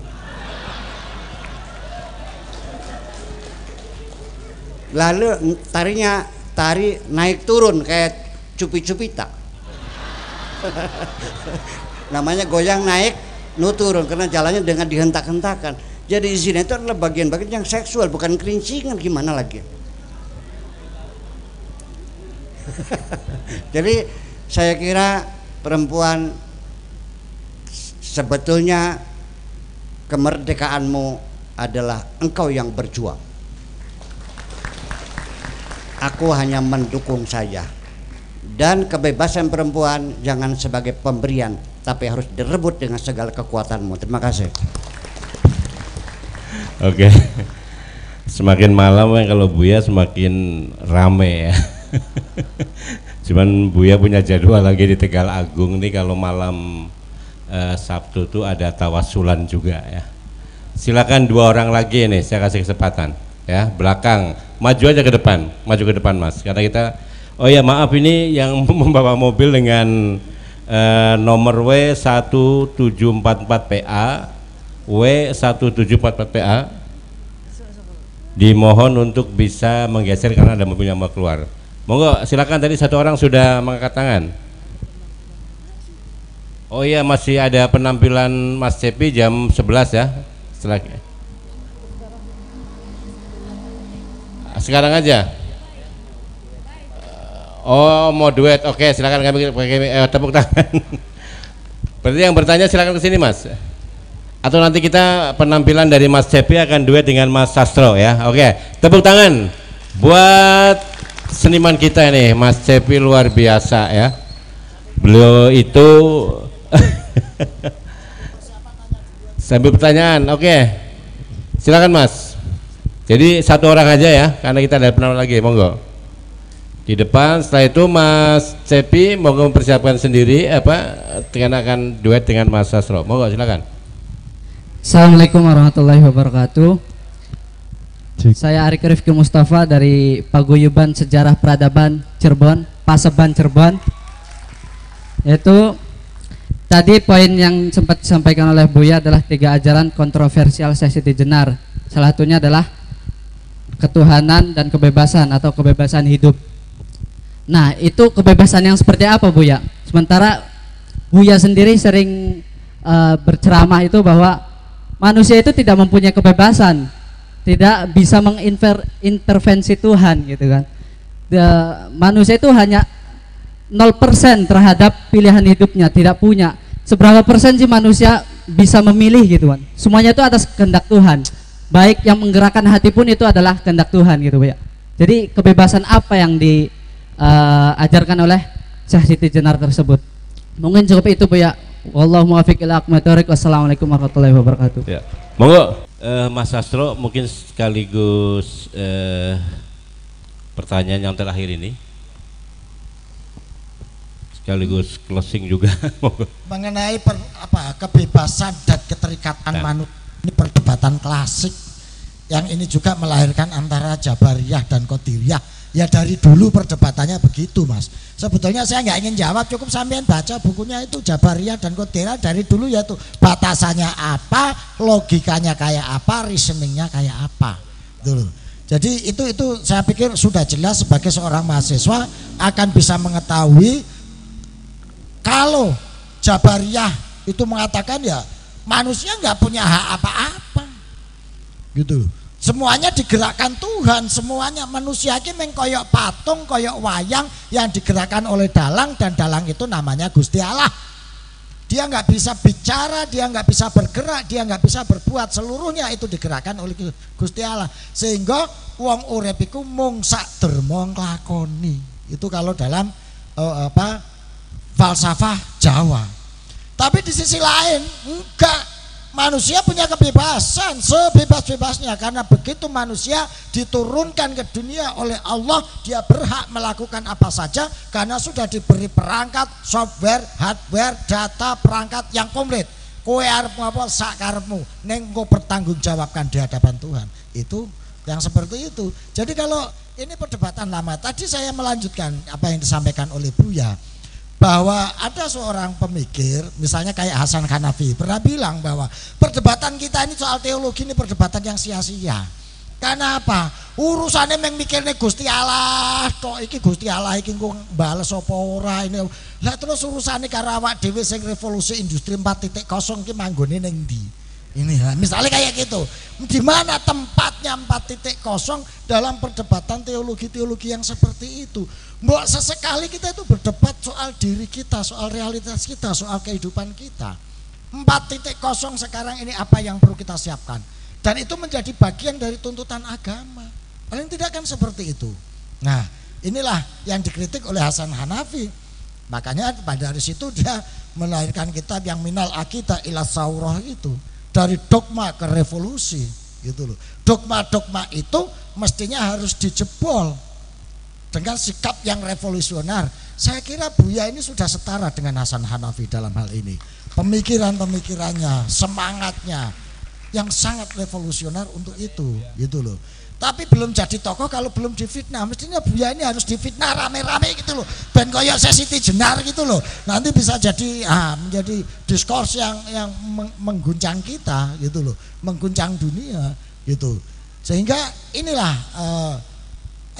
S4: Lalu tari naik turun kayak cupi-cupita. Namanya goyang naik, nu turun, karena jalannya dengan dihentak-hentakan. Jadi zina itu adalah bagian-bagian yang seksual, bukan kerincingan. Gimana lagi? Jadi saya kira perempuan, sebetulnya kemerdekaanmu adalah engkau yang berjuang. Aku hanya mendukung saja. Dan kebebasan perempuan jangan sebagai pemberian, tapi harus direbut dengan segala kekuatanmu. Terima kasih.
S1: Oke. Semakin malam kan kalau Buya semakin rame ya. Cuman Buya punya jadwal lagi di Tegal Agung nih, kalau malam Sabtu tuh ada tawasulan juga ya. Silakan 2 orang lagi nih, saya kasih kesempatan ya, belakang, maju aja ke depan, maju ke depan Mas, karena kita, oh ya maaf, ini yang membawa mobil dengan nomor W1744PA, W1744PA dimohon untuk bisa menggeser karena ada mobil yang mau keluar. Monggo silakan, tadi 1 orang sudah mengangkat tangan. Oh iya, masih ada penampilan Mas Cepi jam 11 ya. Sekarang aja. Oh, mau duet. Oke, silakan kami pakai tepuk tangan. Berarti yang bertanya silakan ke sini Mas. Atau nanti kita penampilan dari Mas Cepi akan duet dengan Mas Sastro ya. Oke, tepuk tangan buat seniman kita ini, Mas Cepi luar biasa ya. Beliau itu sambil pertanyaan, oke. Silakan Mas. Jadi satu orang aja ya, karena kita ada penonton lagi, monggo. Di depan, setelah itu Mas Cepi monggo mempersiapkan sendiri dengan akan duet dengan Mas Sastro. Monggo silakan.
S8: Assalamualaikum warahmatullahi wabarakatuh. Saya Arik Rifki Mustafa dari Paguyuban Sejarah Peradaban Cirebon, Paseban Cirebon. Yaitu tadi poin yang sempat disampaikan oleh Buya adalah 3 ajaran kontroversial Syekh Siti Jenar. Salah satunya adalah ketuhanan dan kebebasan atau kebebasan hidup. Nah, itu kebebasan yang seperti apa, Buya? Sementara Buya sendiri sering berceramah itu bahwa manusia itu tidak mempunyai kebebasan, tidak bisa mengintervensi Tuhan gitu kan. Manusia itu hanya 0% terhadap pilihan hidupnya, tidak punya. Seberapa persen sih manusia bisa memilih gitu kan? Semuanya itu atas kehendak Tuhan. Baik yang menggerakkan hati pun itu adalah kehendak Tuhan gitu ya. Jadi kebebasan apa yang diajarkan oleh Syekh Siti Jenar tersebut? Mungkin cukup itu Bu ya. Wallahu muwaffiq ila aqwamit thoriq. Wassalamualaikum warahmatullahi wabarakatuh.
S1: Ya. Monggo Mas Sastro mungkin sekaligus pertanyaan yang terakhir ini. Sekaligus closing juga.
S2: Mengenai kebebasan dan keterikatan manusia, ini perdebatan klasik yang ini juga melahirkan antara Jabariyah dan Qadiriyah. Ya dari dulu perdebatannya begitu Mas. Sebetulnya saya nggak ingin jawab, cukup sampean baca bukunya itu Jabariyah dan Qadiriyah dari dulu, yaitu batasannya apa, logikanya kayak apa, reasoningnya kayak apa dulu. Jadi itu saya pikir sudah jelas sebagai seorang mahasiswa akan bisa mengetahui kalau Jabariyah itu mengatakan ya manusia nggak punya hak apa-apa gitu. Semuanya digerakkan Tuhan, semuanya manusia ini mengkoyok patung, koyok wayang yang digerakkan oleh dalang, dan dalang itu namanya Gusti Allah. Dia nggak bisa bicara, dia nggak bisa bergerak, dia nggak bisa berbuat, seluruhnya itu digerakkan oleh Gusti Allah. Sehingga wong urip iku mung sak derma nglakoni. Itu kalau dalam falsafah Jawa. Tapi di sisi lain enggak. Manusia punya kebebasan sebebas-bebasnya, karena begitu manusia diturunkan ke dunia oleh Allah, dia berhak melakukan apa saja karena sudah diberi perangkat, software, hardware, data, perangkat yang komplit. Kowe arep apa sak karepmu, ning engko pertanggungjawabkan di hadapan Tuhan. Itu yang seperti itu. Jadi kalau ini perdebatan lama, tadi saya melanjutkan apa yang disampaikan oleh Buya, bahwa ada seorang pemikir misalnya kayak Hasan Hanafi pernah bilang bahwa perdebatan kita ini soal teologi ini perdebatan yang sia-sia. Karena apa? Urusannya mikirnya Gusti Allah tok, iki Gusti Allah iki engko bales apa ora ini. Lah terus urusannya karo awak dhewe sing revolusi industri 4.0 ki manggone ning ndi? Ini misalnya kayak gitu. Di mana tempatnya 4.0 dalam perdebatan teologi-teologi yang seperti itu? Mbok sesekali kita itu berdebat soal diri kita, soal realitas kita, soal kehidupan kita. 4.0 sekarang ini apa yang perlu kita siapkan? Dan itu menjadi bagian dari tuntutan agama. Paling tidak kan seperti itu. Nah, inilah yang dikritik oleh Hasan Hanafi. Makanya pada dari situ dia melahirkan kitab yang minal aqidah ila saurah itu. Dari dogma ke revolusi gitu loh. Dogma-dogma itu mestinya harus dijebol dengan sikap yang revolusioner. Saya kira Buya ini sudah setara dengan Hasan Hanafi dalam hal ini. Pemikiran-pemikirannya, semangatnya yang sangat revolusioner untuk itu gitu loh. Tapi belum jadi tokoh kalau belum difitnah. Mestinya Buya ini harus difitnah rame-rame gitu loh. Ben koyo Siti Jenar gitu loh. Nanti bisa jadi menjadi diskurs yang mengguncang kita gitu loh, mengguncang dunia gitu. Sehingga inilah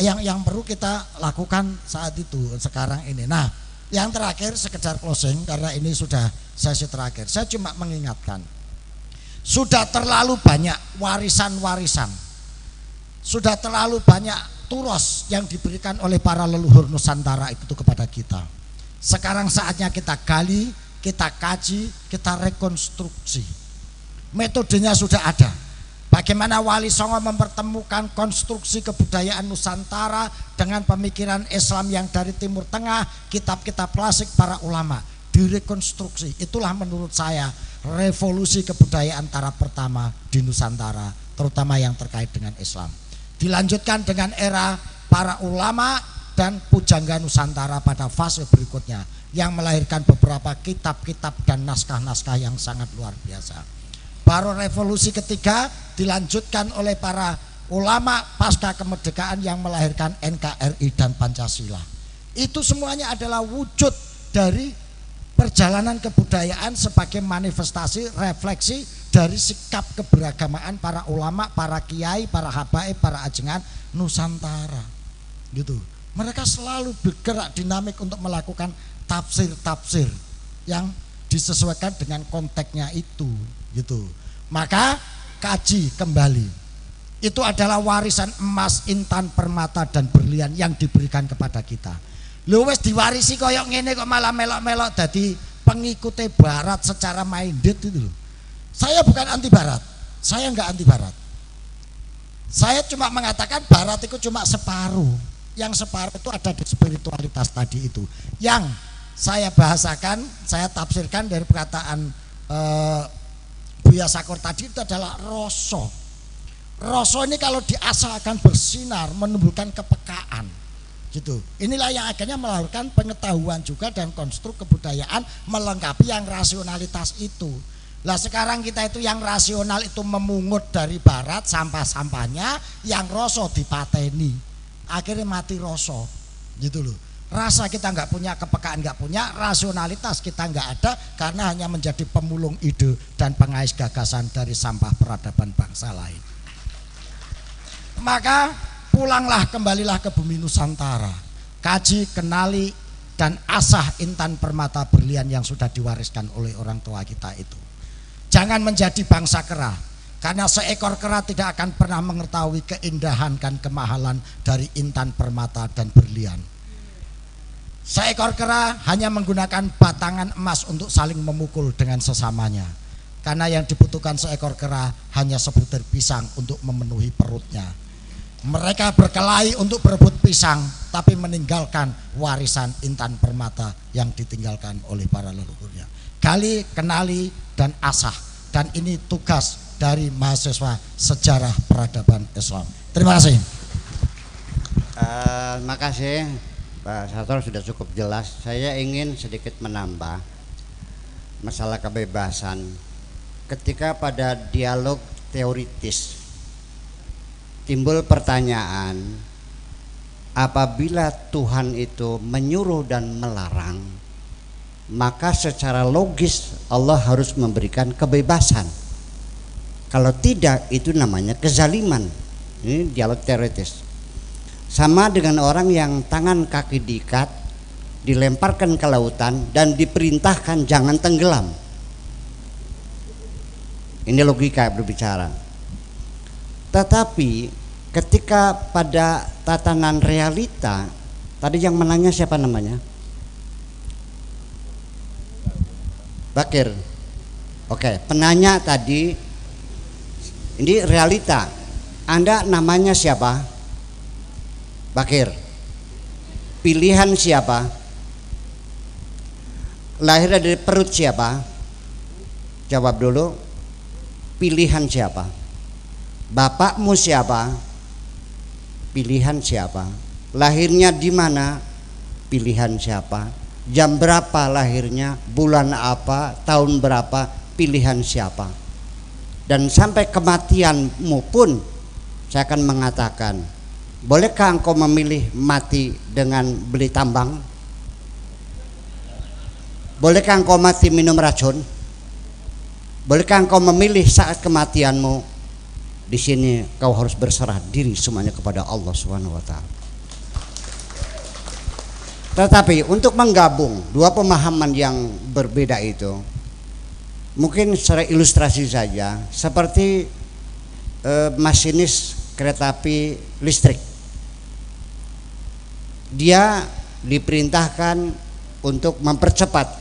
S2: yang perlu kita lakukan saat itu sekarang ini. Nah, yang terakhir sekedar closing karena ini sudah sesi terakhir. Saya cuma mengingatkan. Sudah terlalu banyak warisan-warisan. Sudah terlalu banyak turos yang diberikan oleh para leluhur Nusantara itu kepada kita. Sekarang saatnya kita gali, kita kaji, kita rekonstruksi. Metodenya sudah ada. Bagaimana Wali Songo mempertemukan konstruksi kebudayaan Nusantara dengan pemikiran Islam yang dari Timur Tengah, kitab-kitab klasik para ulama direkonstruksi. Itulah menurut saya revolusi kebudayaan tahap pertama di Nusantara, terutama yang terkait dengan Islam. Dilanjutkan dengan era para ulama dan pujangga Nusantara pada fase berikutnya yang melahirkan beberapa kitab-kitab dan naskah-naskah yang sangat luar biasa. Baru revolusi ketiga dilanjutkan oleh para ulama pasca kemerdekaan yang melahirkan NKRI dan Pancasila. Itu semuanya adalah wujud dari perjalanan kebudayaan sebagai manifestasi refleksi dari sikap keberagamaan para ulama, para kiai, para habaib, para ajengan Nusantara. Gitu. Mereka selalu bergerak dinamik untuk melakukan tafsir-tafsir yang disesuaikan dengan konteksnya itu, gitu. Maka kaji kembali. Itu adalah warisan emas, intan, permata dan berlian yang diberikan kepada kita. Lho wis diwarisi koyok ngene kok malah melok-melok dadi pengikute barat secara minded itu loh. Saya bukan anti barat. Saya enggak anti barat. Saya cuma mengatakan barat itu cuma separuh. Yang separuh itu ada di spiritualitas tadi itu. Yang saya bahasakan, saya tafsirkan dari perkataan Buya Sakur tadi itu adalah roso. Roso ini kalau diasah akan bersinar, menumbuhkan kepekaan, gitu. Inilah yang akhirnya melahirkan pengetahuan juga dan konstruk kebudayaan melengkapi yang rasionalitas itu. Lah sekarang kita itu yang rasional itu memungut dari barat sampah-sampahnya, yang roso dipateni, akhirnya mati roso, gitu loh. Rasa kita nggak punya, kepekaan nggak punya, rasionalitas kita nggak ada karena hanya menjadi pemulung ide dan pengais gagasan dari sampah peradaban bangsa lain. Maka pulanglah, kembalilah ke bumi Nusantara, kaji, kenali dan asah intan, permata, berlian yang sudah diwariskan oleh orang tua kita itu. Jangan menjadi bangsa kera, karena seekor kera tidak akan pernah mengetahui keindahan dan kemahalan dari intan, permata dan berlian. Seekor kera hanya menggunakan batangan emas untuk saling memukul dengan sesamanya. Karena yang dibutuhkan seekor kera hanya sebutir pisang untuk memenuhi perutnya. Mereka berkelahi untuk berebut pisang, tapi meninggalkan warisan intan, permata yang ditinggalkan oleh para leluhurnya. Gali, kenali, dan asah. Dan ini tugas dari mahasiswa sejarah peradaban Islam. Terima kasih.
S4: Terima kasih. Pak Sator sudah cukup jelas. Saya ingin sedikit menambah masalah kebebasan. Ketika pada dialog teoritis timbul pertanyaan, apabila Tuhan itu menyuruh dan melarang, maka secara logis Allah harus memberikan kebebasan. Kalau tidak, itu namanya kezaliman. Ini dialog teoritis. Sama dengan orang yang tangan kaki diikat, dilemparkan ke lautan dan diperintahkan jangan tenggelam. Ini logika berbicara. Tetapi ketika pada tatanan realita, tadi yang menanya siapa namanya? Bakir. Oke, penanya tadi ini realita. Anda namanya siapa? Bakir. Pilihan siapa? Lahir dari perut siapa? Jawab dulu. Pilihan siapa? Bapakmu siapa? Pilihan siapa? Lahirnya di mana? Pilihan siapa? Jam berapa lahirnya? Bulan apa? Tahun berapa? Pilihan siapa? Dan sampai kematianmu pun saya akan mengatakan, bolehkah engkau memilih mati dengan beli tambang? Bolehkah engkau mati minum racun? Bolehkah engkau memilih saat kematianmu? Di sini kau harus berserah diri semuanya kepada Allah Subhanahu wa taala. Tetapi untuk menggabung dua pemahaman yang berbeda itu, mungkin secara ilustrasi saja, seperti masinis kereta api listrik. Dia diperintahkan untuk mempercepat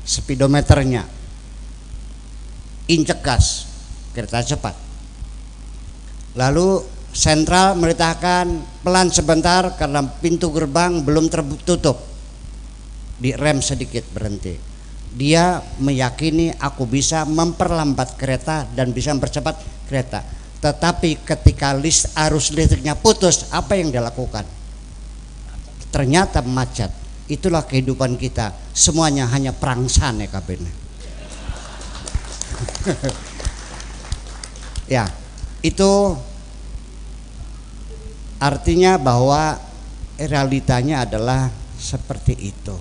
S4: speedometernya, injek gas, kereta cepat. Lalu sentral merintahkan pelan sebentar karena pintu gerbang belum tertutup. Direm sedikit, berhenti. Dia meyakini aku bisa memperlambat kereta dan bisa mempercepat kereta. Tetapi ketika arus listriknya putus, apa yang dia lakukan? Ternyata macet. Itulah kehidupan kita. Semuanya hanya perangsan ya kabinnya. Ya, itu artinya bahwa realitanya adalah seperti itu.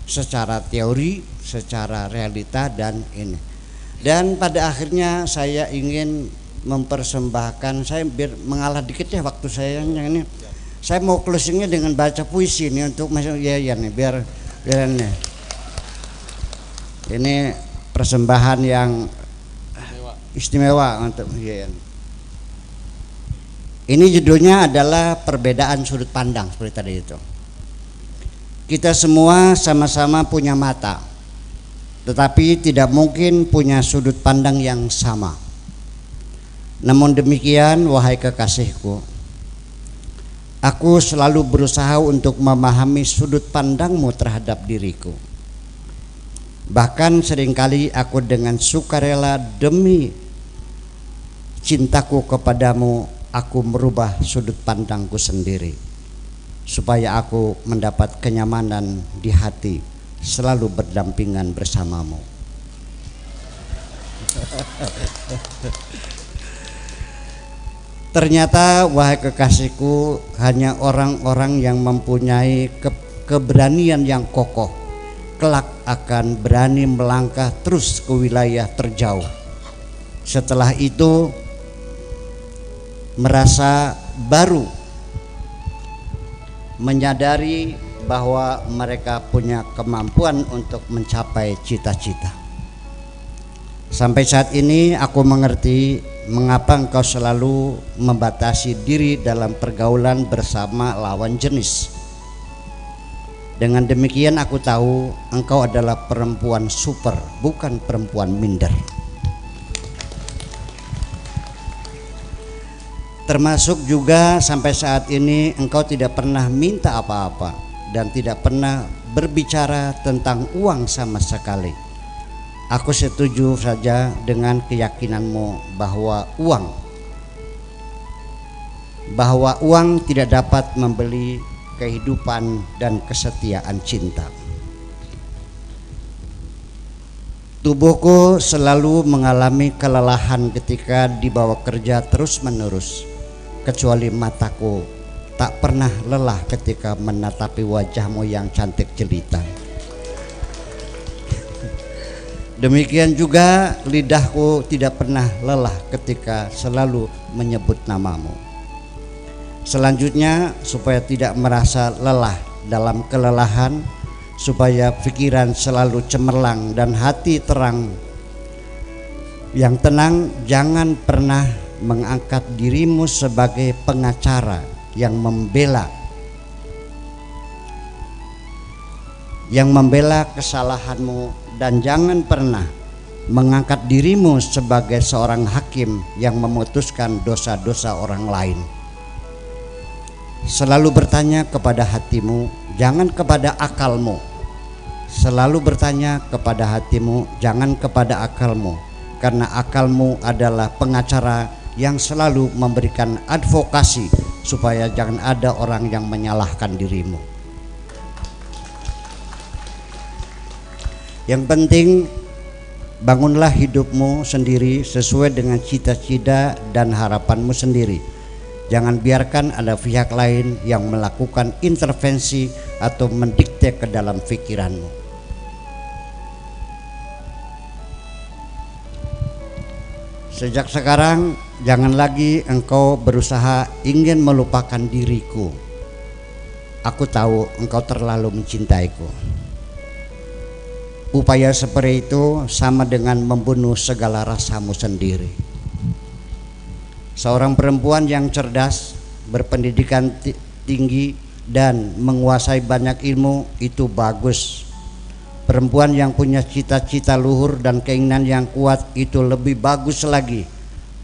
S4: Secara teori, secara realita dan ini. Dan pada akhirnya saya ingin mempersembahkan, saya biar mengalah dikit ya waktu saya ini. Saya mau closingnya dengan baca puisi nih untuk masuk ya nih biar ini. Ini persembahan yang istimewa untuk Yayan. Ini judulnya adalah perbedaan sudut pandang seperti tadi itu. Kita semua sama-sama punya mata, tetapi tidak mungkin punya sudut pandang yang sama. Namun demikian, wahai kekasihku, aku selalu berusaha untuk memahami sudut pandangmu terhadap diriku. Bahkan seringkali aku dengan sukarela demi cintaku kepadamu, aku merubah sudut pandangku sendiri supaya aku mendapat kenyamanan di hati selalu berdampingan bersamamu. Ternyata wahai kekasihku, hanya orang-orang yang mempunyai keberanian yang kokoh kelak akan berani melangkah terus ke wilayah terjauh. Setelah itu merasa baru menyadari bahwa mereka punya kemampuan untuk mencapai cita-cita. Sampai saat ini aku mengerti mengapa engkau selalu membatasi diri dalam pergaulan bersama lawan jenis. Dengan demikian aku tahu engkau adalah perempuan super, bukan perempuan minder. Termasuk juga sampai saat ini engkau tidak pernah minta apa-apa dan tidak pernah berbicara tentang uang sama sekali. Aku setuju saja dengan keyakinanmu bahwa uang tidak dapat membeli kehidupan dan kesetiaan cinta. Tubuhku selalu mengalami kelelahan ketika dibawa kerja terus-menerus, kecuali mataku tak pernah lelah ketika menatapi wajahmu yang cantik jelita. Demikian juga lidahku tidak pernah lelah ketika selalu menyebut namamu. Selanjutnya, supaya tidak merasa lelah dalam kelelahan, supaya pikiran selalu cemerlang dan hati terang yang tenang, jangan pernah mengangkat dirimu sebagai pengacara yang membela kesalahanmu, dan jangan pernah mengangkat dirimu sebagai seorang hakim yang memutuskan dosa-dosa orang lain. Selalu bertanya kepada hatimu, jangan kepada akalmu. Selalu bertanya kepada hatimu, jangan kepada akalmu, karena akalmu adalah pengacara yang selalu memberikan advokasi supaya jangan ada orang yang menyalahkan dirimu. Yang penting, bangunlah hidupmu sendiri sesuai dengan cita-cita dan harapanmu sendiri. Jangan biarkan ada pihak lain yang melakukan intervensi atau mendikte ke dalam pikiranmu. Sejak sekarang, jangan lagi engkau berusaha ingin melupakan diriku. Aku tahu engkau terlalu mencintaiku. Upaya seperti itu sama dengan membunuh segala rasamu sendiri. Seorang perempuan yang cerdas, berpendidikan tinggi, dan menguasai banyak ilmu itu bagus. Perempuan yang punya cita-cita luhur dan keinginan yang kuat itu lebih bagus lagi.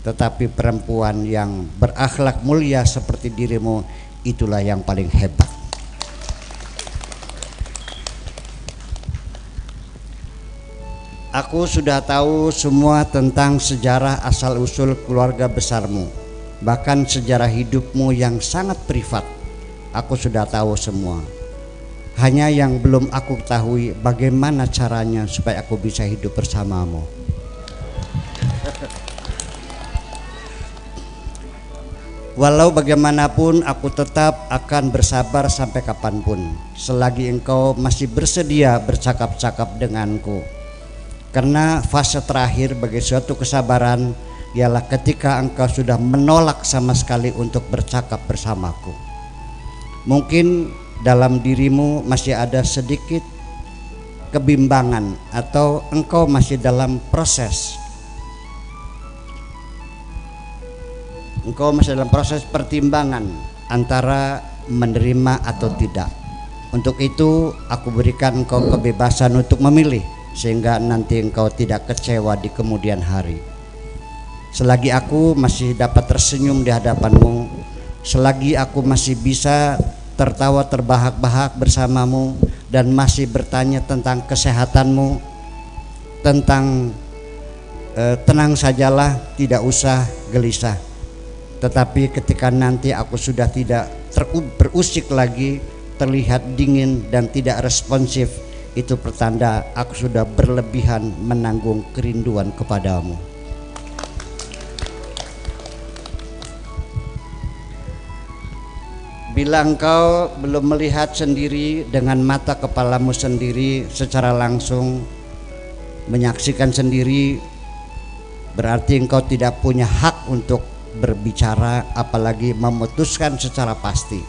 S4: tetapi perempuan yang berakhlak mulia seperti dirimu itulah yang paling hebat. Aku sudah tahu semua tentang sejarah asal-usul keluarga besarmu, bahkan sejarah hidupmu yang sangat privat. Aku sudah tahu semua. Hanya yang belum aku ketahui bagaimana caranya supaya aku bisa hidup bersamamu. Walau bagaimanapun aku tetap akan bersabar sampai kapanpun, selagi engkau masih bersedia bercakap-cakap denganku. Karena fase terakhir bagi suatu kesabaran ialah ketika engkau sudah menolak sama sekali untuk bercakap bersamaku. Mungkin dalam dirimu masih ada sedikit kebimbangan atau engkau masih dalam proses. Engkau masih dalam proses pertimbangan antara menerima atau tidak. Untuk itu aku berikan engkau kebebasan untuk memilih, sehingga nanti engkau tidak kecewa di kemudian hari. Selagi aku masih dapat tersenyum di hadapanmu, selagi aku masih bisa tertawa terbahak-bahak bersamamu dan masih bertanya tentang kesehatanmu, tentang tenang sajalah, tidak usah gelisah. Tetapi ketika nanti aku sudah tidak berusik lagi, terlihat dingin dan tidak responsif, itu pertanda aku sudah berlebihan menanggung kerinduan kepadamu. Bila engkau belum melihat sendiri dengan mata kepalamu sendiri secara langsung, menyaksikan sendiri, berarti engkau tidak punya hak untuk berbicara, apalagi memutuskan secara pasti.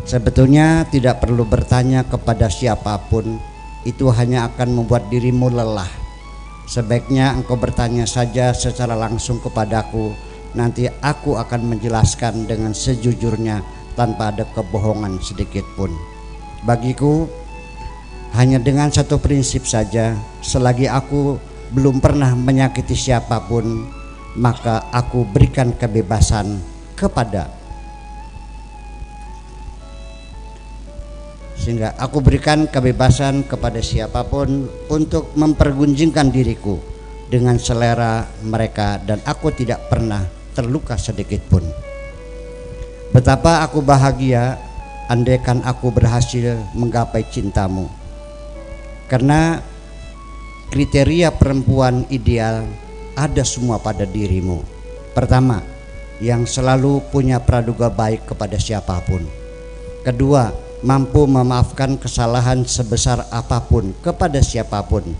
S4: Sebetulnya tidak perlu bertanya kepada siapapun, itu hanya akan membuat dirimu lelah. Sebaiknya engkau bertanya saja secara langsung kepadaku, nanti aku akan menjelaskan dengan sejujurnya tanpa ada kebohongan sedikit pun. Bagiku hanya dengan satu prinsip saja, selagi aku belum pernah menyakiti siapapun, maka aku berikan kebebasan sehingga aku berikan kebebasan kepada siapapun untuk mempergunjingkan diriku dengan selera mereka, dan aku tidak pernah terluka sedikit pun. Betapa aku bahagia andaikan aku berhasil menggapai cintamu, karena kriteria perempuan ideal ada semua pada dirimu. Pertama, yang selalu punya praduga baik kepada siapapun. Kedua, mampu memaafkan kesalahan sebesar apapun kepada siapapun,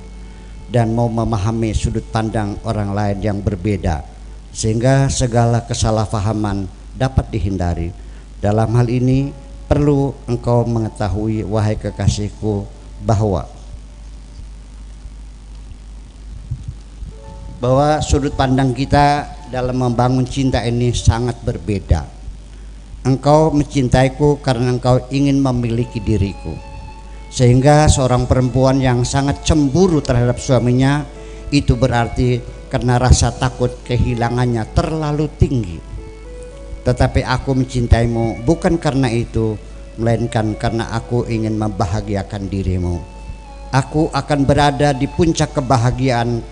S4: dan mau memahami sudut pandang orang lain yang berbeda, sehingga segala kesalahpahaman dapat dihindari. Dalam hal ini perlu engkau mengetahui, wahai kekasihku, bahwa sudut pandang kita dalam membangun cinta ini sangat berbeda. Engkau mencintaiku karena engkau ingin memiliki diriku, sehingga seorang perempuan yang sangat cemburu terhadap suaminya itu berarti karena rasa takut kehilangannya terlalu tinggi. Tetapi aku mencintaimu bukan karena itu, melainkan karena aku ingin membahagiakan dirimu. Aku akan berada di puncak kebahagiaan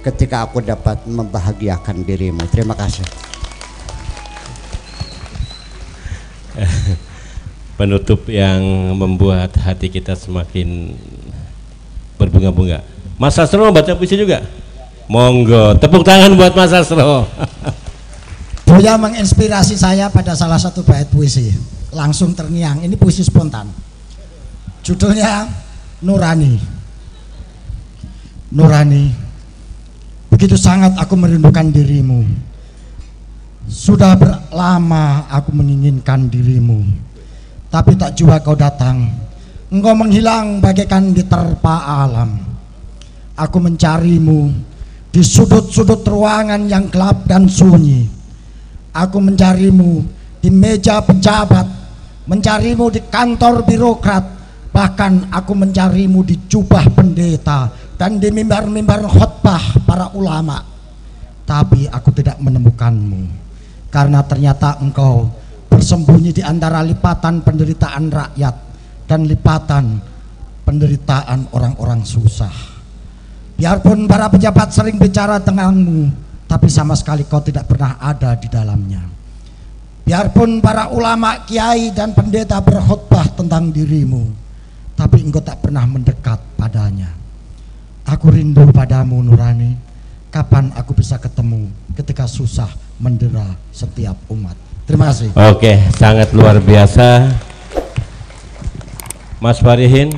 S4: ketika aku dapat membahagiakan dirimu. Terima kasih.
S1: Penutup yang membuat hati kita semakin berbunga-bunga. Mas Sastro baca puisi juga? Monggo, tepuk tangan buat Mas Sastro.
S2: Buya menginspirasi saya pada salah satu bait puisi, langsung terngiang. Ini puisi spontan. Judulnya Nurani. Nurani, begitu sangat aku merindukan dirimu. Sudah lama aku menginginkan dirimu, tapi tak jua kau datang. Engkau menghilang bagaikan diterpa alam. Aku mencarimu di sudut-sudut ruangan yang gelap dan sunyi. Aku mencarimu di meja pejabat, mencarimu di kantor birokrat, bahkan aku mencarimu di jubah pendeta dan di mimbar-mimbar khotbah para ulama. tapi aku tidak menemukanmu, karena ternyata engkau bersembunyi di antara lipatan penderitaan rakyat dan lipatan penderitaan orang-orang susah. Biarpun para pejabat sering bicara tentangmu, tapi sama sekali kau tidak pernah ada di dalamnya. Biarpun para ulama, kiai dan pendeta berkhutbah tentang dirimu, tapi engkau tak pernah mendekat padanya. Aku rindu padamu Nurani. Kapan aku bisa ketemu ketika susah mendera setiap umat. Terima kasih.
S1: Oke, sangat luar biasa Mas Farihin.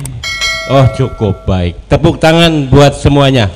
S1: Oh cukup baik, tepuk tangan buat semuanya.